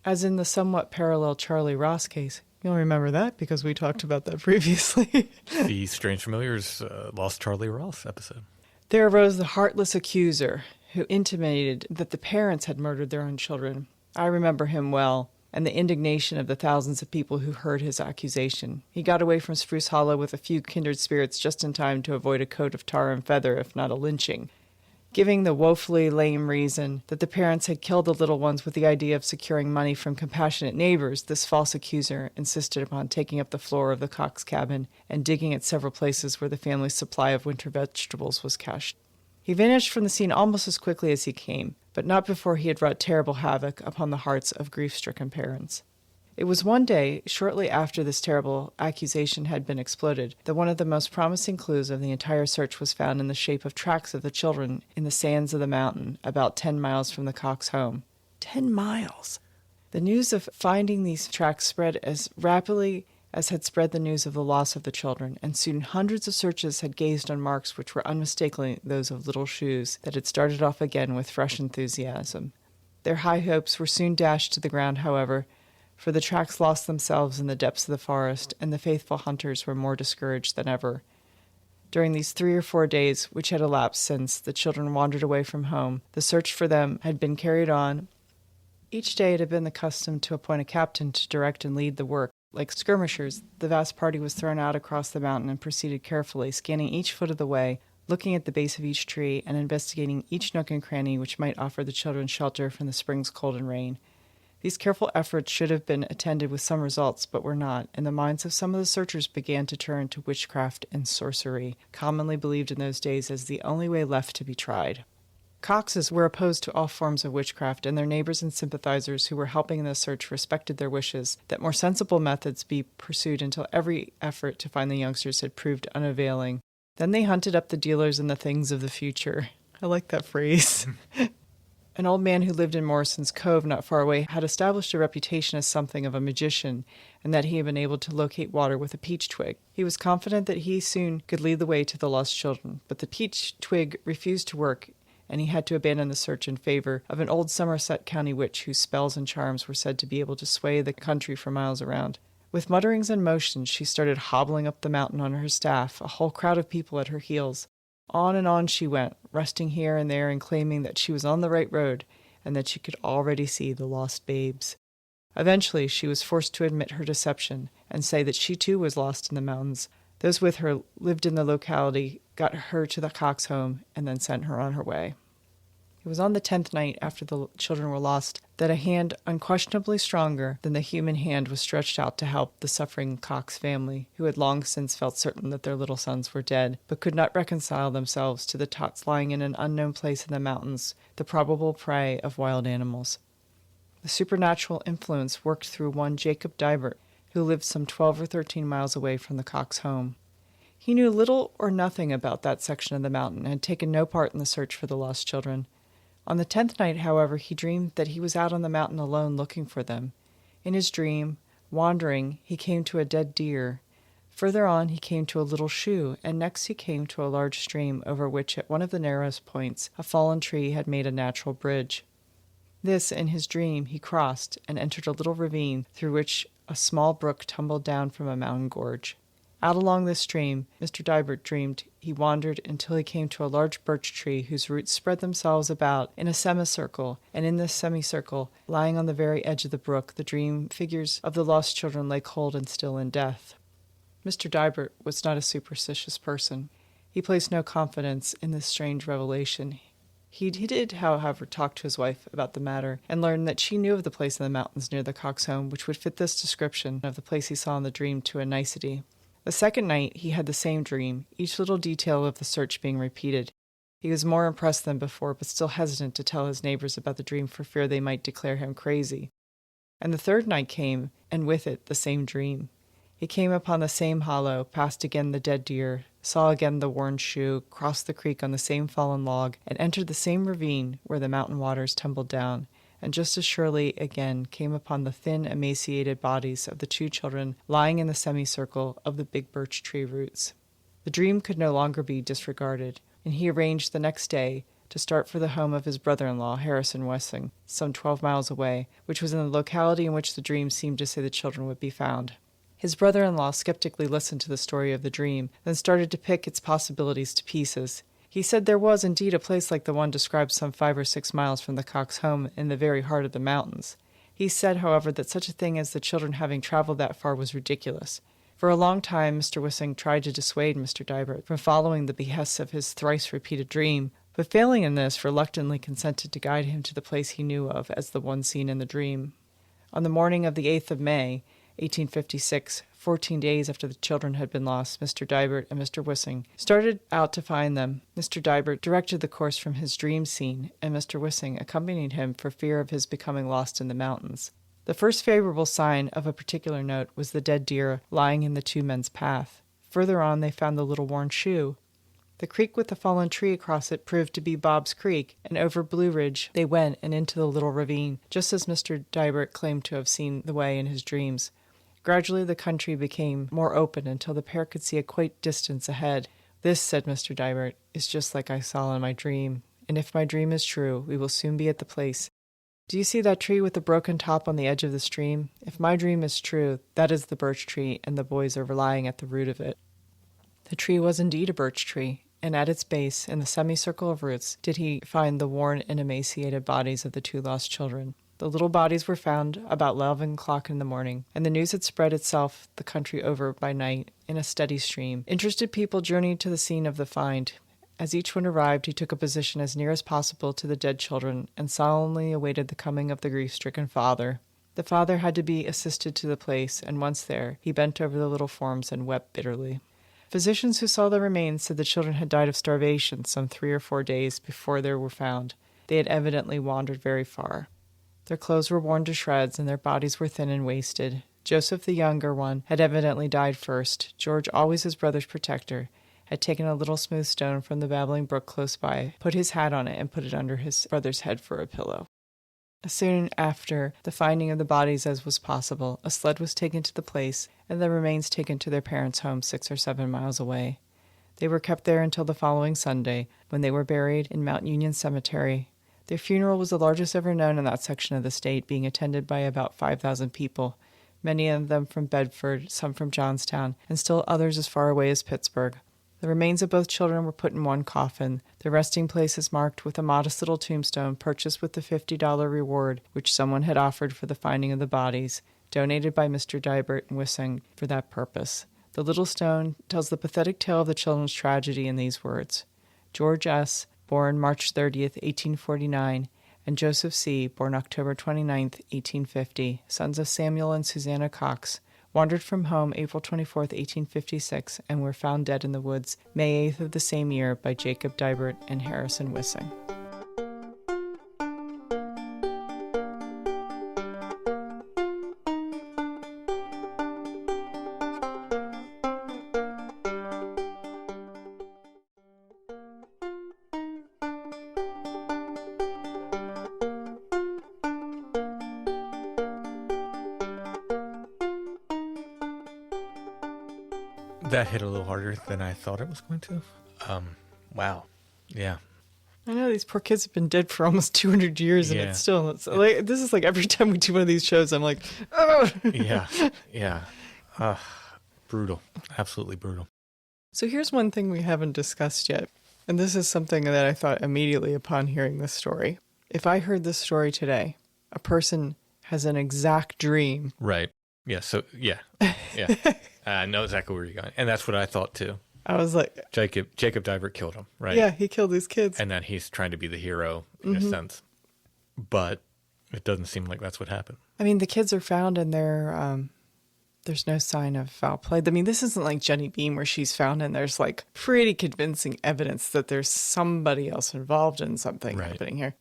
As in the somewhat parallel Charlie Ross case, you'll remember that because we talked about that previously. The Strange Familiars Lost Charlie Ross episode. There arose the heartless accuser, who intimated that the parents had murdered their own children. I remember him well, and the indignation of the thousands of people who heard his accusation. He got away from Spruce Hollow with a few kindred spirits just in time to avoid a coat of tar and feather, if not a lynching. Giving the woefully lame reason that the parents had killed the little ones with the idea of securing money from compassionate neighbors, this false accuser insisted upon taking up the floor of the Cox cabin and digging at several places where the family's supply of winter vegetables was cached. He vanished from the scene almost as quickly as he came, but not before he had wrought terrible havoc upon the hearts of grief-stricken parents. It was one day, shortly after this terrible accusation had been exploded, that one of the most promising clues of the entire search was found in the shape of tracks of the children in the sands of the mountain, about 10 miles from the Cox home. 10 miles! The news of finding these tracks spread as rapidly as had spread the news of the loss of the children, and soon hundreds of searchers had gazed on marks which were unmistakably those of little shoes that had started off again with fresh enthusiasm. Their high hopes were soon dashed to the ground, however, for the tracks lost themselves in the depths of the forest, and the faithful hunters were more discouraged than ever. During these 3 or 4 days which had elapsed since the children wandered away from home, the search for them had been carried on. Each day it had been the custom to appoint a captain to direct and lead the work. Like skirmishers, the vast party was thrown out across the mountain and proceeded carefully, scanning each foot of the way, looking at the base of each tree, and investigating each nook and cranny which might offer the children shelter from the spring's cold and rain. These careful efforts should have been attended with some results, but were not, and the minds of some of the searchers began to turn to witchcraft and sorcery, commonly believed in those days as the only way left to be tried. Coxes were opposed to all forms of witchcraft, and their neighbors and sympathizers who were helping in the search respected their wishes that more sensible methods be pursued until every effort to find the youngsters had proved unavailing. Then they hunted up the dealers in the things of the future. I like that phrase. An old man who lived in Morrison's Cove not far away had established a reputation as something of a magician, and that he had been able to locate water with a peach twig. He was confident that he soon could lead the way to the lost children, but the peach twig refused to work, and he had to abandon the search in favor of an old Somerset County witch whose spells and charms were said to be able to sway the country for miles around. With mutterings and motions, she started hobbling up the mountain on her staff, a whole crowd of people at her heels. On and on she went, resting here and there and claiming that she was on the right road and that she could already see the lost babes. Eventually, she was forced to admit her deception and say that she too was lost in the mountains. Those with her lived in the locality, got her to the Cox home, and then sent her on her way. It was on the 10th night after the children were lost that a hand unquestionably stronger than the human hand was stretched out to help the suffering Cox family, who had long since felt certain that their little sons were dead, but could not reconcile themselves to the tots lying in an unknown place in the mountains, the probable prey of wild animals. The supernatural influence worked through one Jacob Dibert, who lived some 12 or 13 miles away from the Cox home. He knew little or nothing about that section of the mountain and had taken no part in the search for the lost children. On the 10th night, however, he dreamed that he was out on the mountain alone looking for them. In his dream, wandering, he came to a dead deer. Further on, he came to a little shoe, and next he came to a large stream over which, at one of the narrowest points, a fallen tree had made a natural bridge. This, in his dream, he crossed and entered a little ravine through which a small brook tumbled down from a mountain gorge. Out along this stream, Mr. Deibert dreamed he wandered until he came to a large birch tree whose roots spread themselves about in a semicircle, and in this semicircle, lying on the very edge of the brook, the dream figures of the lost children lay cold and still in death. Mr. Deibert was not a superstitious person. He placed no confidence in this strange revelation. He did, however, talk to his wife about the matter, and learned that she knew of the place in the mountains near the Cox home which would fit this description of the place he saw in the dream to a nicety. The second night he had the same dream, each little detail of the search being repeated. He was more impressed than before, but still hesitant to tell his neighbors about the dream for fear they might declare him crazy. And the third night came, and with it the same dream. He came upon the same hollow, passed again the dead deer, saw again the worn shoe, crossed the creek on the same fallen log, and entered the same ravine where the mountain waters tumbled down, and just as surely again came upon the thin, emaciated bodies of the two children lying in the semicircle of the big birch tree roots. The dream could no longer be disregarded, and he arranged the next day to start for the home of his brother-in-law, Harrison Wessing, some 12 miles away, which was in the locality in which the dream seemed to say the children would be found. His brother-in-law skeptically listened to the story of the dream, then started to pick its possibilities to pieces. He said there was indeed a place like the one described some 5 or 6 miles from the Cox home in the very heart of the mountains. He said, however, that such a thing as the children having traveled that far was ridiculous. For a long time Mr. Wissing tried to dissuade Mr. Deibert from following the behests of his thrice-repeated dream, but failing in this, reluctantly consented to guide him to the place he knew of as the one seen in the dream. On the morning of the 8th of May, 1856, 14 days after the children had been lost, Mr. Deibert and Mr. Wissing started out to find them. Mr. Deibert directed the course from his dream scene, and Mr. Wissing accompanied him for fear of his becoming lost in the mountains. The first favorable sign of a particular note was the dead deer lying in the two men's path. Further on they found the little worn shoe. The creek with the fallen tree across it proved to be Bob's Creek, and over Blue Ridge they went and into the little ravine, just as Mr. Deibert claimed to have seen the way in his dreams. Gradually the country became more open until the pair could see a quite distance ahead. "This," said Mr. Deibert, "is just like I saw in my dream, and if my dream is true, we will soon be at the place. Do you see that tree with the broken top on the edge of the stream? If my dream is true, that is the birch tree, and the boys are lying at the root of it." The tree was indeed a birch tree, and at its base, in the semicircle of roots, did he find the worn and emaciated bodies of the two lost children. The little bodies were found about 11 o'clock in the morning, and the news had spread itself the country over by night in a steady stream. Interested people journeyed to the scene of the find. As each one arrived, he took a position as near as possible to the dead children and solemnly awaited the coming of the grief-stricken father. The father had to be assisted to the place, and once there, he bent over the little forms and wept bitterly. Physicians who saw the remains said the children had died of starvation some 3 or 4 days before they were found. They had evidently wandered very far. Their clothes were worn to shreds, and their bodies were thin and wasted. Joseph, the younger one, had evidently died first. George, always his brother's protector, had taken a little smooth stone from the babbling brook close by, put his hat on it, and put it under his brother's head for a pillow. As soon after the finding of the bodies as was possible, a sled was taken to the place, and the remains taken to their parents' home 6 or 7 miles away. They were kept there until the following Sunday, when they were buried in Mount Union Cemetery. Their funeral was the largest ever known in that section of the state, being attended by about 5,000 people, many of them from Bedford, some from Johnstown, and still others as far away as Pittsburgh. The remains of both children were put in one coffin, their resting places marked with a modest little tombstone purchased with the $50 reward which someone had offered for the finding of the bodies, donated by Mr. Deibert and Wissing for that purpose. The little stone tells the pathetic tale of the children's tragedy in these words: George S., born March 30th, 1849, and Joseph C., born October 29th, 1850, sons of Samuel and Susanna Cox, wandered from home April 24th, 1856, and were found dead in the woods May 8th of the same year by Jacob Dibert and Harrison Wissing. That hit a little harder than I thought it was going to. Wow. Yeah. I know these poor kids have been dead for almost 200 years, and it's like, this is like every time we do one of these shows, I'm like, oh. Yeah. Brutal. Absolutely brutal. So here's one thing we haven't discussed yet, and this is something that I thought immediately upon hearing this story. If I heard this story today, a person has an exact dream. Right. Yeah. So, yeah. I know exactly where you're going. And that's what I thought, too. I was like... Jacob Dibert killed him, right? Yeah, he killed these kids. And then he's trying to be the hero in a sense. But it doesn't seem like that's what happened. I mean, the kids are found and there's no sign of foul play. I mean, this isn't like Jenny Bean where she's found and there's like pretty convincing evidence that there's somebody else involved in something happening here.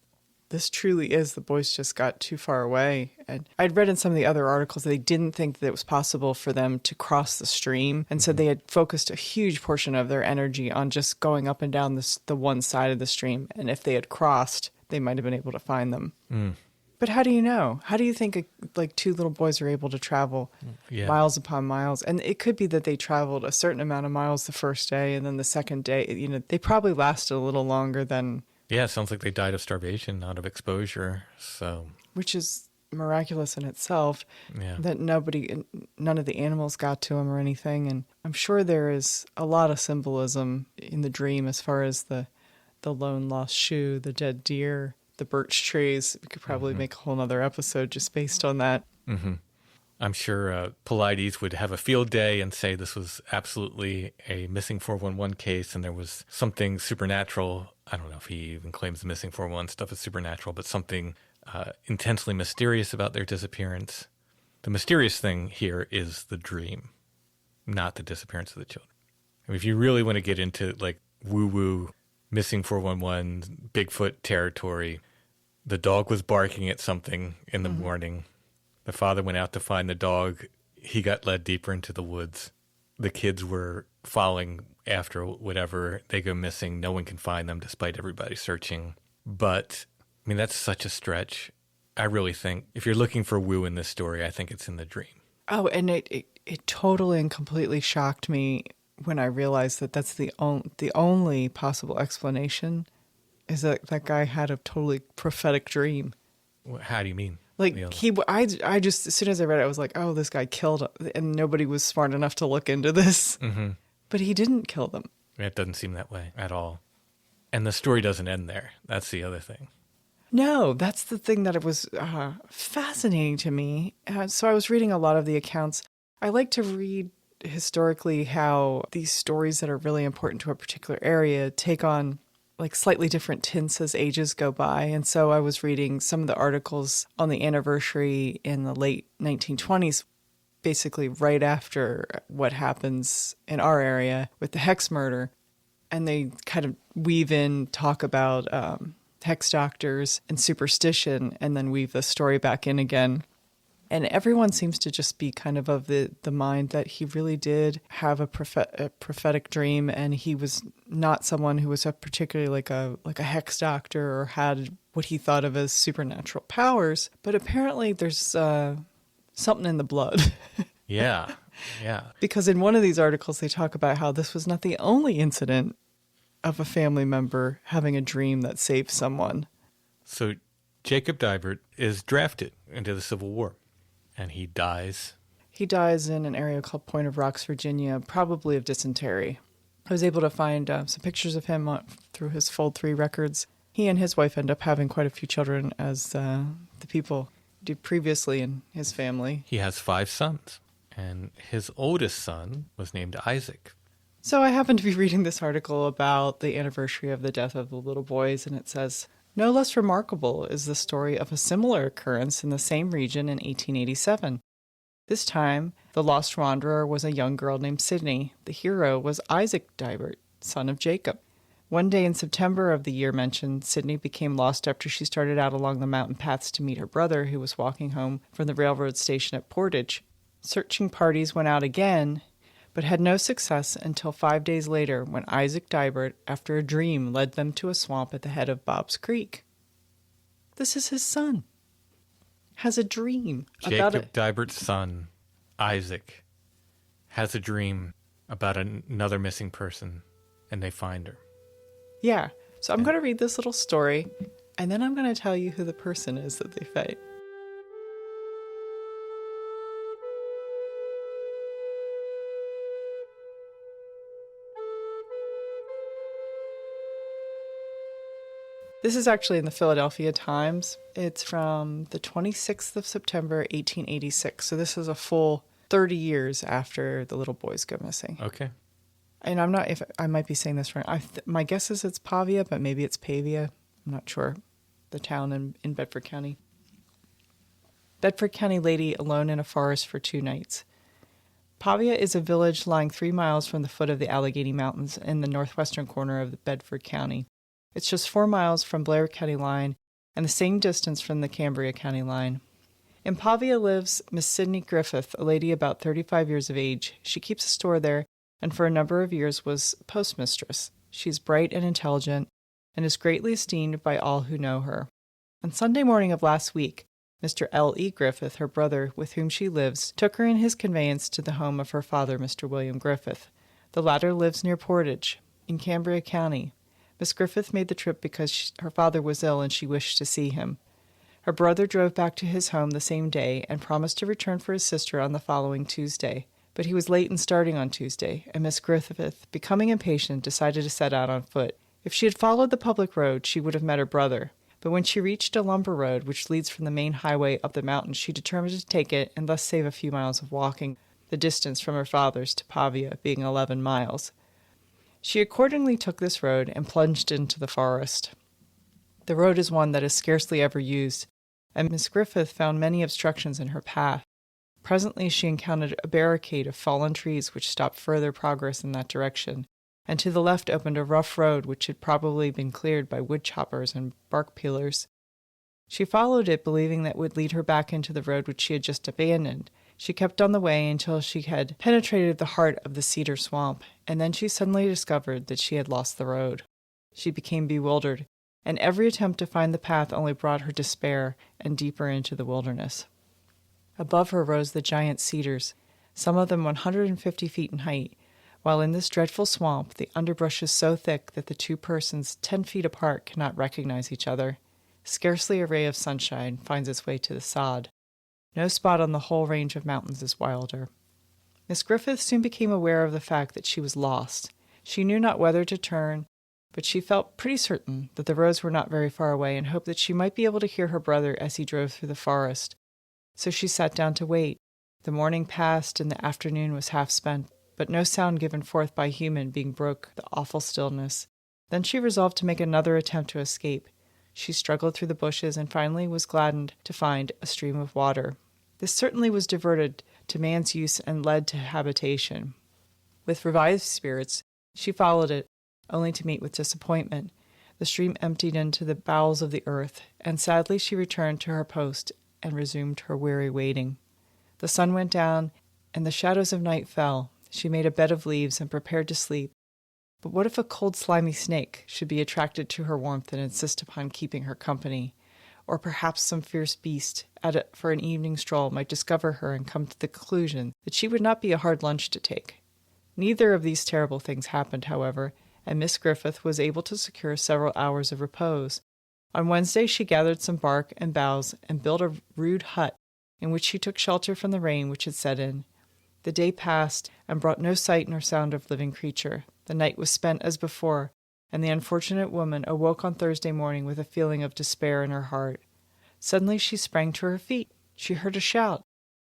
This truly is the boys just got too far away. And I'd read in some of the other articles that they didn't think that it was possible for them to cross the stream. And so they had focused a huge portion of their energy on just going up and down the one side of the stream. And if they had crossed, they might have been able to find them. But how do you know? How do you think like two little boys are able to travel miles upon miles? And it could be that they traveled a certain amount of miles the first day, and then the second day, they probably lasted a little longer than... Yeah, it sounds like they died of starvation, not of exposure. So, which is miraculous in itself. Yeah. That none of the animals got to him or anything. And I'm sure there is a lot of symbolism in the dream as far as the lone lost shoe, the dead deer, the birch trees. We could probably make a whole other episode just based on that. I'm sure Paulides would have a field day and say this was absolutely a missing 411 case and there was something supernatural. I don't know if he even claims the missing 411 stuff is supernatural, but something intensely mysterious about their disappearance. The mysterious thing here is the dream, not the disappearance of the children. I mean, if you really want to get into like woo-woo, missing 411, Bigfoot territory, the dog was barking at something in the morning. The father went out to find the dog. He got led deeper into the woods. The kids were following after whatever. They go missing. No one can find them despite everybody searching. But, I mean, that's such a stretch. I really think if you're looking for woo in this story, I think it's in the dream. Oh, and it totally and completely shocked me when I realized that that's the only possible explanation is that guy had a totally prophetic dream. How do you mean? Like I just, as soon as I read it, I was like, oh, this guy killed him. And nobody was smart enough to look into this. But he didn't kill them. It doesn't seem that way at all. And the story doesn't end there. That's the other thing. No, that's the thing that it was fascinating to me. So I was reading a lot of the accounts. I like to read historically how these stories that are really important to a particular area take on like slightly different tints as ages go by. And so I was reading some of the articles on the anniversary in the late 1920s, basically right after what happens in our area with the Hex murder. And they kind of weave in talk about hex doctors and superstition and then weave the story back in again. And everyone seems to just be kind of the mind that he really did have a prophetic dream, and he was not someone who was particularly like a hex doctor or had what he thought of as supernatural powers. But apparently there's something in the blood. Yeah. Because in one of these articles they talk about how this was not the only incident of a family member having a dream that saved someone. So Jacob Dibert is drafted into the Civil War. And he dies. He dies in an area called Point of Rocks, Virginia, probably of dysentery. I was able to find some pictures of him through his Fold 3 records. He and his wife end up having quite a few children, as the people did previously in his family. He has 5 sons, and his oldest son was named Isaac. So I happened to be reading this article about the anniversary of the death of the little boys, and it says, no less remarkable is the story of a similar occurrence in the same region in 1887. This time, the lost wanderer was a young girl named Sydney. The hero was Isaac Deibert, son of Jacob. One day in September of the year mentioned, Sydney became lost after she started out along the mountain paths to meet her brother, who was walking home from the railroad station at Portage. Searching parties went out again, but had no success until 5 days later when Isaac Deibert, after a dream, led them to a swamp at the head of Bob's Creek. This is his son. Has a dream about Jacob Dibert's son, Isaac, has a dream about another missing person, and they find her. Yeah. So I'm going to read this little story, and then I'm going to tell you who the person is that they fight. This is actually in the Philadelphia Times. It's from the 26th of September, 1886. So this is a full 30 years after the little boys go missing. Okay. And I'm not, if I might be saying this wrong. My guess is it's Pavia, but maybe it's Pavia. I'm not sure. The town in Bedford County. Bedford County lady alone in a forest for 2 nights. Pavia is a village lying 3 miles from the foot of the Allegheny Mountains in the northwestern corner of Bedford County. It's just 4 miles from Blair County line and the same distance from the Cambria County line. In Pavia lives Miss Sidney Griffith, a lady about 35 years of age. She keeps a store there and for a number of years was postmistress. She's bright and intelligent and is greatly esteemed by all who know her. On Sunday morning of last week, Mr. L.E. Griffith, her brother with whom she lives, took her in his conveyance to the home of her father, Mr. William Griffith. The latter lives near Portage, in Cambria County. Miss Griffith made the trip because her father was ill and she wished to see him. Her brother drove back to his home the same day and promised to return for his sister on the following Tuesday. But he was late in starting on Tuesday, and Miss Griffith, becoming impatient, decided to set out on foot. If she had followed the public road, she would have met her brother. But when she reached a lumber road which leads from the main highway up the mountain, she determined to take it and thus save a few miles of walking, the distance from her father's to Pavia being 11 miles. She accordingly took this road and plunged into the forest. The road is one that is scarcely ever used, and Miss Griffith found many obstructions in her path. Presently she encountered a barricade of fallen trees which stopped further progress in that direction, and to the left opened a rough road which had probably been cleared by wood choppers and bark peelers. She followed it, believing that it would lead her back into the road which she had just abandoned. She kept on the way until she had penetrated the heart of the cedar swamp, and then she suddenly discovered that she had lost the road. She became bewildered, and every attempt to find the path only brought her despair and deeper into the wilderness. Above her rose the giant cedars, some of them 150 feet in height, while in this dreadful swamp the underbrush is so thick that the 2 persons 10 feet apart cannot recognize each other. Scarcely a ray of sunshine finds its way to the sod. No spot on the whole range of mountains is wilder. Miss Griffith soon became aware of the fact that she was lost. She knew not whether to turn, but she felt pretty certain that the roads were not very far away and hoped that she might be able to hear her brother as he drove through the forest. So she sat down to wait. The morning passed and the afternoon was half spent, but no sound given forth by human being broke the awful stillness. Then she resolved to make another attempt to escape. She struggled through the bushes and finally was gladdened to find a stream of water. This certainly was diverted to man's use and led to habitation. With revived spirits, she followed it, only to meet with disappointment. The stream emptied into the bowels of the earth, and sadly she returned to her post and resumed her weary waiting. The sun went down, and the shadows of night fell. She made a bed of leaves and prepared to sleep. But what if a cold, slimy snake should be attracted to her warmth and insist upon keeping her company? Or perhaps some fierce beast, for an evening stroll, might discover her and come to the conclusion that she would not be a hard lunch to take. Neither of these terrible things happened, however, and Miss Griffith was able to secure several hours of repose. On Wednesday she gathered some bark and boughs and built a rude hut, in which she took shelter from the rain which had set in. The day passed, and brought no sight nor sound of living creature. The night was spent as before, and the unfortunate woman awoke on Thursday morning with a feeling of despair in her heart. Suddenly she sprang to her feet. She heard a shout.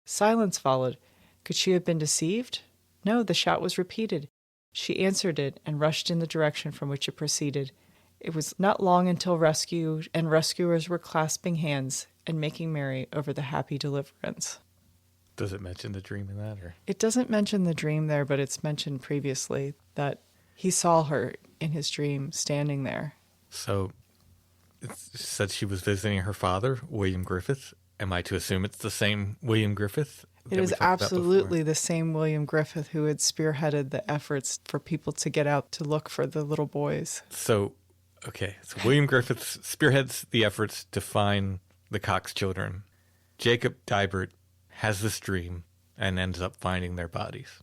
Silence followed. Could she have been deceived? No, the shout was repeated. She answered it and rushed in the direction from which it proceeded. It was not long until rescue and rescuers were clasping hands and making merry over the happy deliverance. Does it mention the dream in that? Or? It doesn't mention the dream there, but it's mentioned previously that he saw her in his dream standing there. So it said she was visiting her father, William Griffith. Am I to assume it's the same William Griffith? It is absolutely the same William Griffith who had spearheaded the efforts for people to get out to look for the little boys. So William Griffith spearheads the efforts to find the Cox children. Jacob Dibert has this dream and ends up finding their bodies.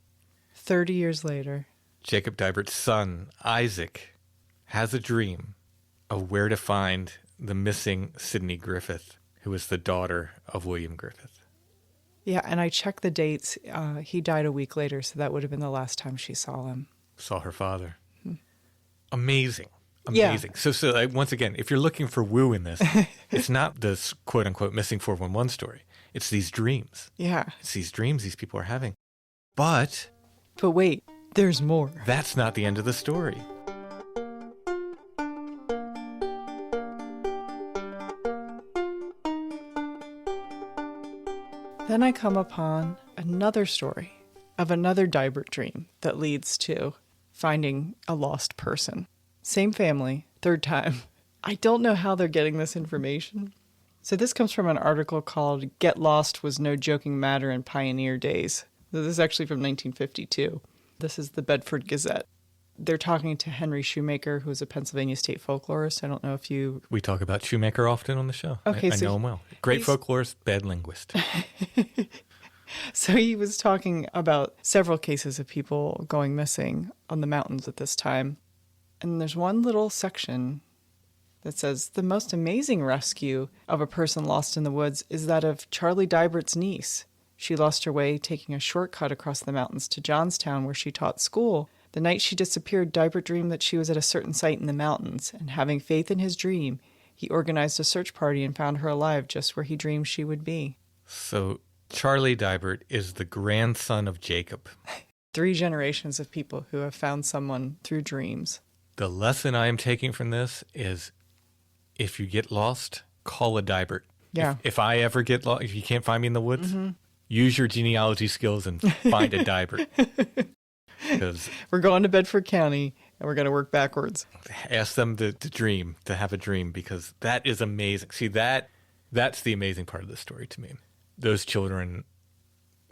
30 years later. Jacob Dibert's son, Isaac, has a dream of where to find the missing Sidney Griffith, who was the daughter of William Griffith. Yeah, and I checked the dates. He died a week later, so that would have been the last time she saw him. Saw her father. Amazing. Yeah. Amazing. So once again, if you're looking for woo in this, it's not this quote-unquote missing 411 story. It's these dreams. Yeah. It's these dreams these people are having. But wait, there's more. That's not the end of the story. Then I come upon another story of another Deibert dream that leads to finding a lost person. Same family, third time. I don't know how they're getting this information. So this comes from an article called Get Lost Was No Joking Matter in Pioneer Days. This is actually from 1952. This is the Bedford Gazette. They're talking to Henry Shoemaker, who's a Pennsylvania state folklorist. I don't know if you... We talk about Shoemaker often on the show. Okay, I know him well. Great folklorist, bad linguist. So he was talking about several cases of people going missing on the mountains at this time. And there's one little section that says, the most amazing rescue of a person lost in the woods is that of Charlie Deibert's niece. She lost her way taking a shortcut across the mountains to Johnstown, where she taught school. The night she disappeared, Deibert dreamed that she was at a certain site in the mountains, and having faith in his dream, he organized a search party and found her alive just where he dreamed she would be. So Charlie Deibert is the grandson of Jacob. 3 generations of people who have found someone through dreams. The lesson I am taking from this is, if you get lost, call a Deibert. Yeah. If I ever get lost, if you can't find me in the woods, use your genealogy skills and find a Deibert. We're going to Bedford County, and we're going to work backwards. Ask them to dream, to have a dream, because that is amazing. See, that's the amazing part of the story to me. Those children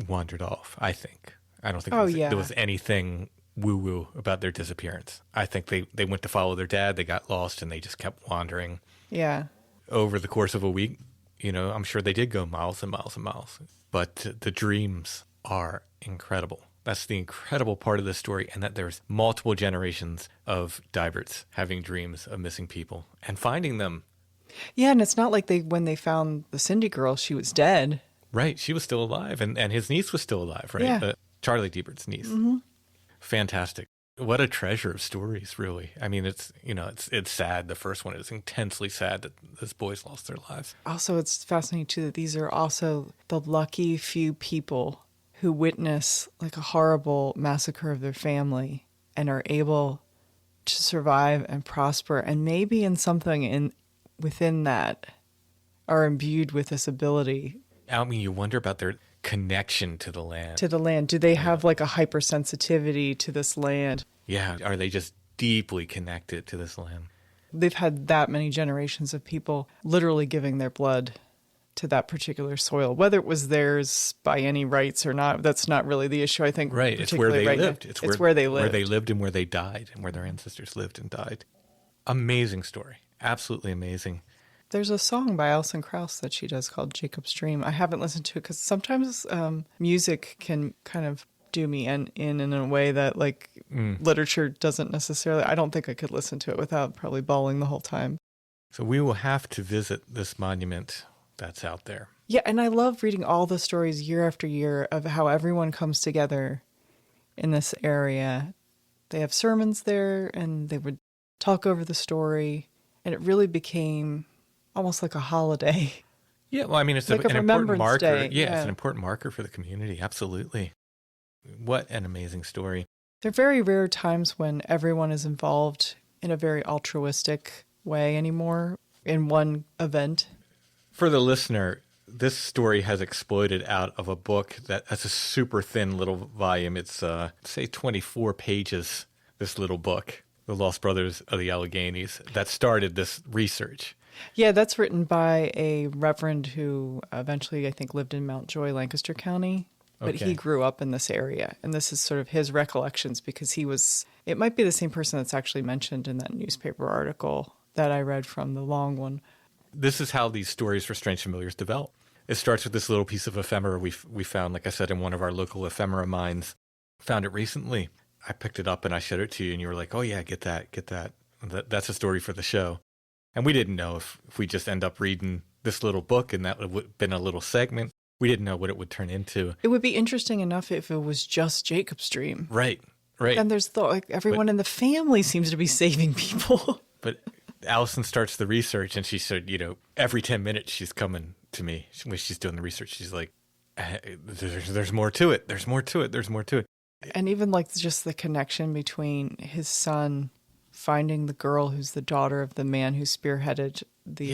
wandered off, I think. I don't think there was anything woo-woo about their disappearance. I think they went to follow their dad, they got lost, and they just kept wandering. Yeah. Over the course of a week, I'm sure they did go miles and miles and miles. But the dreams are incredible. That's the incredible part of this story, and that there's multiple generations of Deiberts having dreams of missing people and finding them. Yeah, and it's not like when they found the Cindy girl, she was dead. Right, she was still alive, and his niece was still alive, right? Yeah. Charlie Deibert's niece. Fantastic. What a treasure of stories, really. I mean, it's sad. The first one is intensely sad that these boys lost their lives. Also, it's fascinating, too, that these are also the lucky few people who witness like a horrible massacre of their family and are able to survive and prosper, and maybe in something within that are imbued with this ability. I mean, you wonder about their connection to the land. Do they have like a hypersensitivity to this land? Yeah. Are they just deeply connected to this land? They've had that many generations of people literally giving their blood to that particular soil, whether it was theirs by any rights or not. That's not really the issue, I think. Right. It's where they lived. It's where they lived. Where they lived and where they died, and where their ancestors lived and died. Amazing story. Absolutely amazing. There's a song by Alison Krauss that she does called Jacob's Dream. I haven't listened to it because sometimes music can kind of do me in a way that literature doesn't necessarily. I don't think I could listen to it without probably bawling the whole time. So we will have to visit this monument that's out there. Yeah, and I love reading all the stories year after year of how everyone comes together in this area. They have sermons there, and they would talk over the story, and it really became almost like a holiday. Yeah, well, I mean, it's like an important marker. Day. Yeah, it's an important marker for the community. Absolutely. What an amazing story. There are very rare times when everyone is involved in a very altruistic way anymore in one event. For the listener, this story has exploded out of a book that's a super thin little volume. It's, say, 24 pages, this little book, The Lost Brothers of the Alleghenies, that started this research. Yeah, that's written by a reverend who eventually, I think, lived in Mount Joy, Lancaster County. But he grew up in this area. And this is sort of his recollections because it might be the same person that's actually mentioned in that newspaper article that I read from, the long one. This is how these stories for Strange Familiars develop. It starts with this little piece of ephemera we found, like I said, in one of our local ephemera mines. Found it recently. I picked it up and I showed it to you, and you were like, oh, yeah, get that. That's a story for the show. And we didn't know if we just end up reading this little book and that would have been a little segment. We didn't know what it would turn into. It would be interesting enough if it was just Jacob's dream. Right. And there's everyone in the family seems to be saving people. But Allison starts the research and she said, every 10 minutes she's coming to me when she's doing the research. She's like, there's more to it. There's more to it. There's more to it. And even just the connection between his son finding the girl who's the daughter of the man who spearheaded the...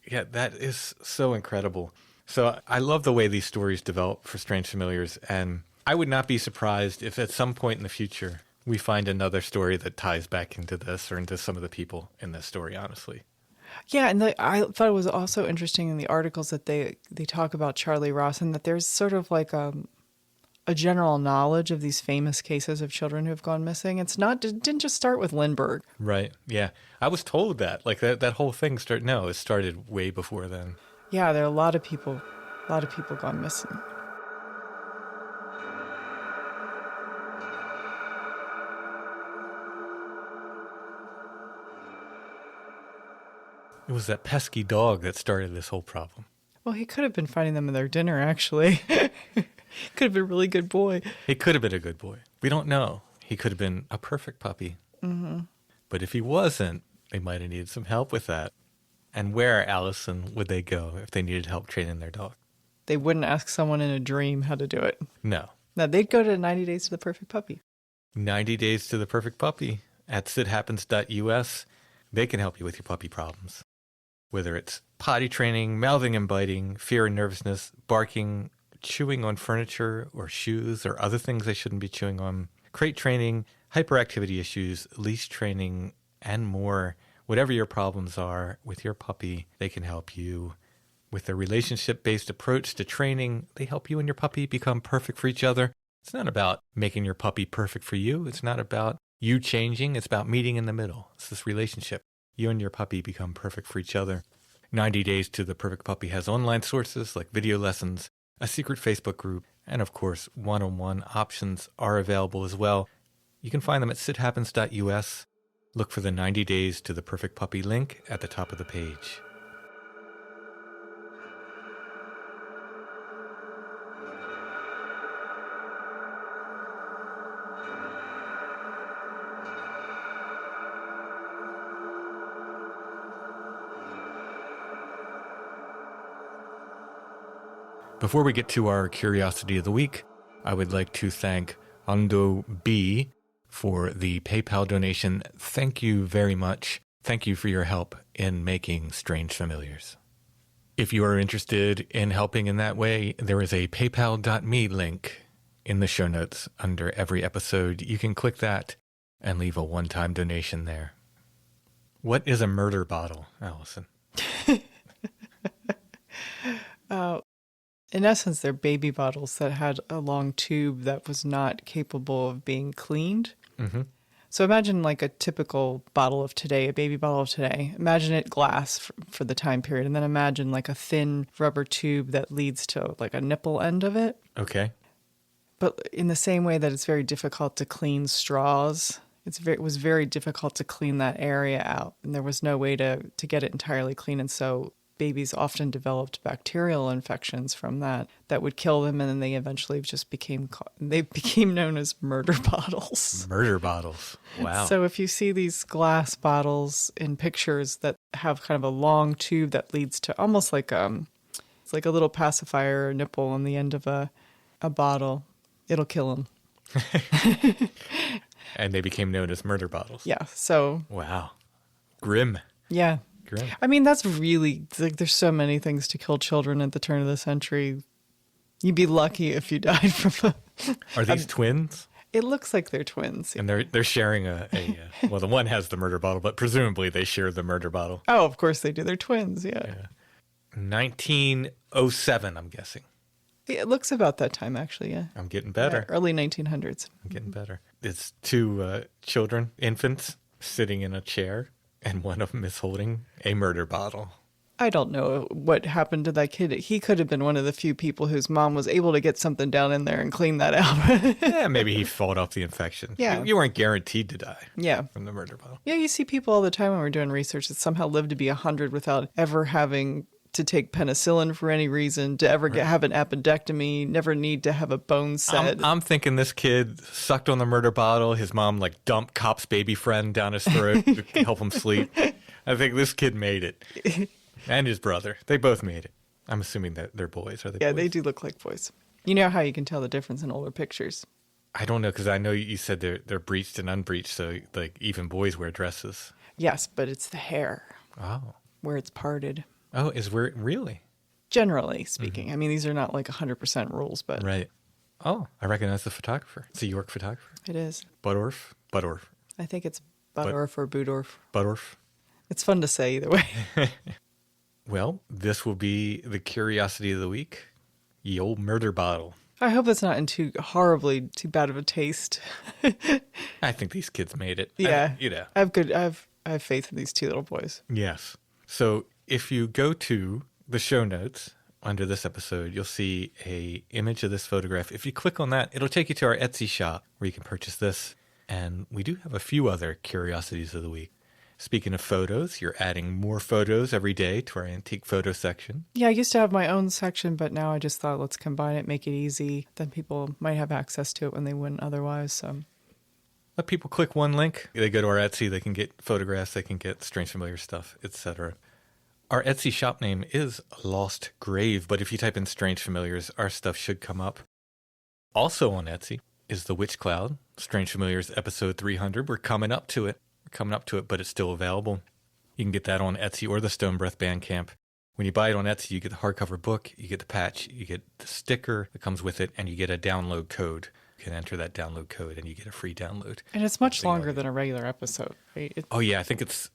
Yeah, that is so incredible. So I love the way these stories develop for Strange Familiars, and I would not be surprised if at some point in the future we find another story that ties back into this or into some of the people in this story, honestly. Yeah, and I thought it was also interesting in the articles that they talk about Charlie Ross and that there's sort of like a general knowledge of these famous cases of children who have gone missing. It didn't just start with Lindbergh. Right, yeah. I was told that. Like that whole thing it started way before then. Yeah, there are a lot of people gone missing. It was that pesky dog that started this whole problem. Well, he could have been finding them in their dinner, actually. Could have been a really good boy. He could have been a good boy. We don't know. He could have been a perfect puppy. Mm-hmm. But if he wasn't, they might have needed some help with that. And where, Allison, would they go if they needed help training their dog? They wouldn't ask someone in a dream how to do it. No. No, they'd go to 90 Days to the Perfect Puppy. 90 Days to the Perfect Puppy at sithappens.us. They can help you with your puppy problems. Whether it's potty training, mouthing and biting, fear and nervousness, barking, chewing on furniture or shoes or other things they shouldn't be chewing on, crate training, hyperactivity issues, leash training, and more. Whatever your problems are with your puppy, they can help you. With a relationship-based approach to training, they help you and your puppy become perfect for each other. It's not about making your puppy perfect for you. It's not about you changing. It's about meeting in the middle. It's this relationship. You and your puppy become perfect for each other. 90 Days to the Perfect Puppy has online sources like video lessons, a secret Facebook group, and of course, one-on-one options are available as well. You can find them at sithappens.us. Look for the 90 Days to the Perfect Puppy link at the top of the page. Before we get to our Curiosity of the Week, I would like to thank Ando B for the PayPal donation. Thank you very much. Thank you for your help in making Strange Familiars. If you are interested in helping in that way, there is a paypal.me link in the show notes under every episode. You can click that and leave a one-time donation there. What is a murder bottle, Allison? In essence, they're baby bottles that had a long tube that was not capable of being cleaned. Mm-hmm. So imagine like a typical bottle of today, a baby bottle of today. Imagine it glass for the time period. And then imagine like a thin rubber tube that leads to like a nipple end of it. Okay. But in the same way that it's very difficult to clean straws, it was very difficult to clean that area out. And there was no way to get it entirely clean. And so babies often developed bacterial infections from that would kill them, and then they eventually just became known as murder bottles. Murder bottles. Wow. So if you see these glass bottles in pictures that have kind of a long tube that leads to almost like it's like a little pacifier or nipple on the end of a bottle, it'll kill them. And they became known as murder bottles. Yeah. So. Wow. Grim. Yeah. Grim. I mean, that's really, like, there's so many things to kill children at the turn of the century. You'd be lucky if you died from Are these twins? It looks like they're twins. And they're sharing well, the one has the murder bottle, but presumably they share the murder bottle. Oh, of course they do. They're twins, yeah. 1907, I'm guessing. It looks about that time, actually, yeah. I'm getting better. Yeah, early 1900s. I'm getting better. It's two children, infants, sitting in a chair, and one of them is holding a murder bottle. I don't know what happened to that kid. He could have been one of the few people whose mom was able to get something down in there and clean that out. Yeah, maybe he fought off the infection. Yeah. You weren't guaranteed to die Yeah. from the murder bottle. Yeah, you see people all the time when we're doing research that somehow live to be 100 without ever having to take penicillin for any reason, to ever have an appendectomy, never need to have a bone set. I'm thinking this kid sucked on the murder bottle. His mom like dumped Cop's baby friend down his throat to help him sleep. I think this kid made it. And his brother. They both made it. I'm assuming that they're boys. Are they Yeah, boys? they do look like boys. You know how you can tell the difference in older pictures? I don't know, because I know you said they're breeched and unbreeched, so like even boys wear dresses. Yes, but it's the hair Oh. where it's parted. Oh, is where really? Generally speaking. I mean, these are not like 100% rules, but Right. Oh, I recognize the photographer. It's a York photographer. it is. Budorf. I think it's Budorf or Budorf. Budorf. It's fun to say either way. Well, this will be the curiosity of the week. Ye old murder bottle. I hope it's not in too bad of a taste. I think these kids made it. Yeah. I I have faith in these two little boys. Yes. So if you go to the show notes under this episode, you'll see a image of this photograph. If you click on that, it'll take you to our Etsy shop where you can purchase this. And we do have a few other curiosities of the week. Speaking of photos, you're adding more photos every day to our antique photo section. Yeah, I used to have my own section, but now I just thought let's combine it, make it easy. Then people might have access to it when they wouldn't otherwise. So Let people click one link. They go to our Etsy. They can get photographs. They can get strange familiar stuff, etc. Our Etsy shop name is Lost Grave, but if you type in strange familiars, our stuff should come up. Also on Etsy is The Witch Cloud, Strange Familiars episode 300. We're coming up to it, but it's still available. You can get that on Etsy or the Stone Breath Bandcamp. When you buy it on Etsy, you get the hardcover book, you get the patch, you get the sticker that comes with it, and you get a download code. You can enter that download code and you get a free download. and it's much longer than a regular episode, right? Oh, yeah, I think it's,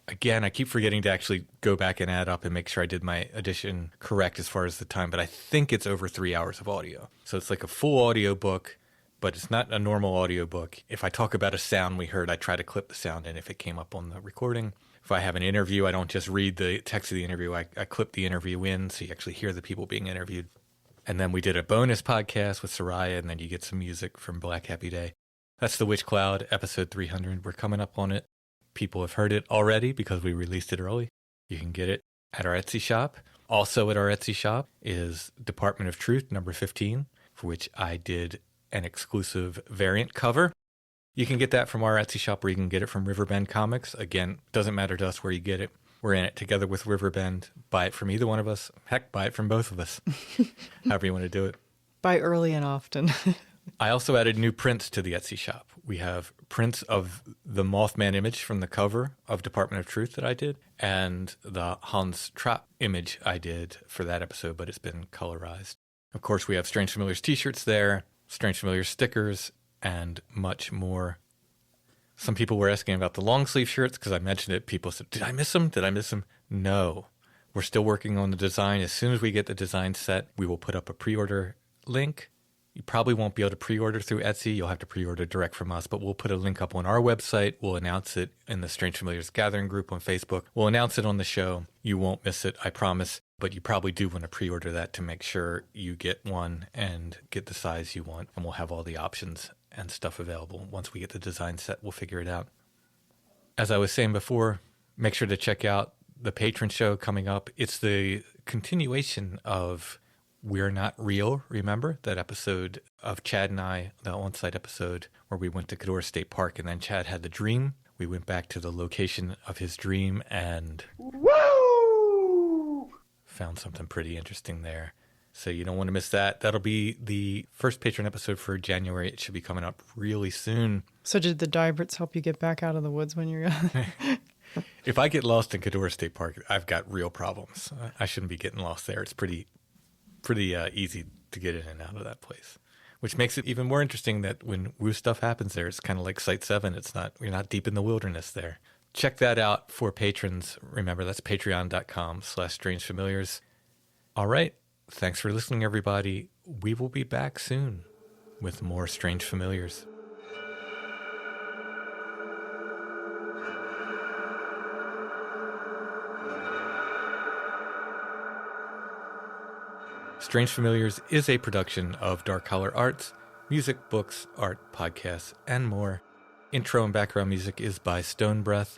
again, I keep forgetting to actually go back and add up and make sure I did my edition correct as far as the time, but I think it's over 3 hours of audio. So it's like a full audio book, but it's not a normal audio book. If I talk about a sound we heard, I try to clip the sound in if it came up on the recording. If I have an interview, I don't just read the text of the interview. I clip the interview in so you actually hear the people being interviewed. And then we did a bonus podcast with Soraya, and then you get some music from Black Happy Day. That's The Witch Cloud, episode 300. We're coming up on it. People have heard it already because we released it early. You can get it at our Etsy shop. Also at our Etsy shop is Department of Truth, number 15, for which I did an exclusive variant cover. You can get that from our Etsy shop, or you can get it from Riverbend Comics. Again, doesn't matter to us where you get it. We're in it together with Riverbend. Buy it from either one of us. Heck, buy it from both of us. However you want to do it. Buy early and often. I also added new prints to the Etsy shop. We have prints of the Mothman image from the cover of Department of Truth that I did, and the Hans Trapp image I did for that episode, but it's been colorized. Of course, we have Strange Familiars t-shirts there, Strange Familiars stickers, and much more. Some people were asking about the long sleeve shirts because I mentioned it. People said, did I miss them? No. We're still working on the design. As soon as we get the design set, we will put up a pre-order link. You probably won't be able to pre-order through Etsy. You'll have to pre-order direct from us, but we'll put a link up on our website. We'll announce it in the Strange Familiars Gathering group on Facebook. We'll announce it on the show. You won't miss it, I promise. But you probably do want to pre-order that to make sure you get one and get the size you want. And we'll have all the options and stuff available. Once we get the design set, we'll figure it out. As I was saying before, make sure to check out the patron show coming up. It's the continuation of We're Not Real. Remember that episode of Chad and I, the on-site episode where we went to Cador State Park and then Chad had the dream. We went back to the location of his dream and found something pretty interesting there. So you don't want to miss that. That'll be the first patron episode for January. It should be coming up really soon. So did the Deiberts help you get back out of the woods when you're If I get lost in Cador State Park, I've got real problems. I shouldn't be getting lost there. It's pretty easy to get in and out of that place, which makes it even more interesting that when woo stuff happens there, it's kind of like Site 7. You're not deep in the wilderness there. Check that out for patrons. Remember, that's patreon.com/strangefamiliars. All right. Thanks for listening, everybody. We will be back soon with more Strange Familiars. Strange Familiars is a production of Dark Holler Arts, music, books, art, podcasts, and more. Intro and background music is by Stone Breath.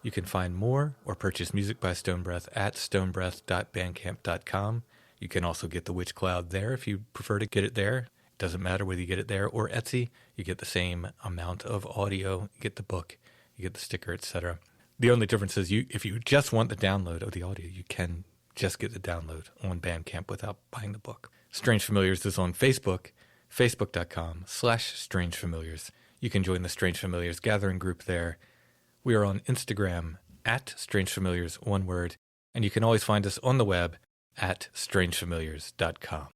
You can find more or purchase music by Stone Breath at stonebreath.bandcamp.com. You can also get The Witch Cloud there if you prefer to get it there. It doesn't matter whether you get it there or Etsy. You get the same amount of audio. You get the book, you get the sticker, etc. The only difference is if you just want the download of the audio, you can just get the download on Bandcamp without buying the book. Strange Familiars is on Facebook, facebook.com/Strange Familiars. You can join the Strange Familiars gathering group there. We are on Instagram at Strange Familiars, one word, and you can always find us on the web at strangefamiliars.com.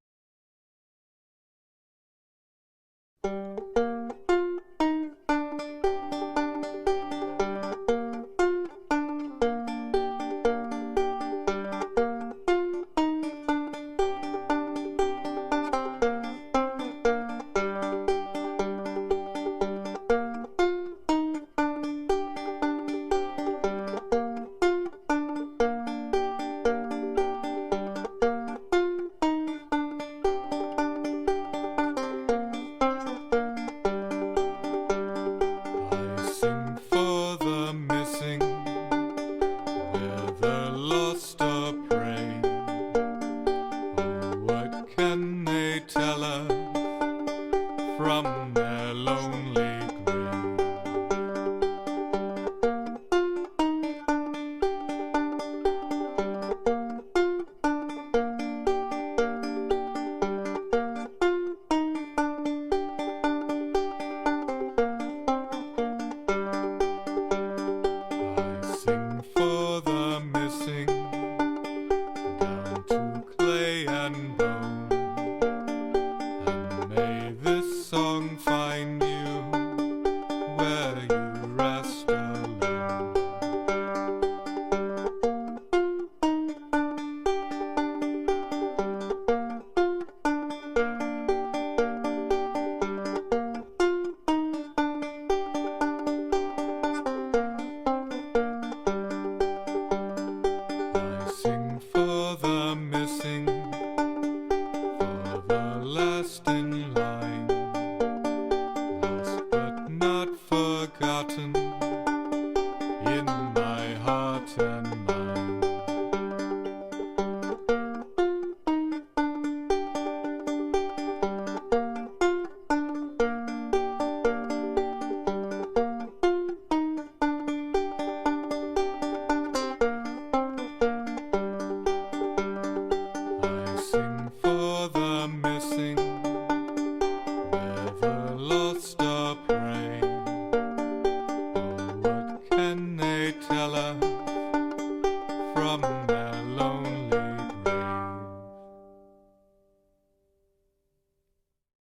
In my heart and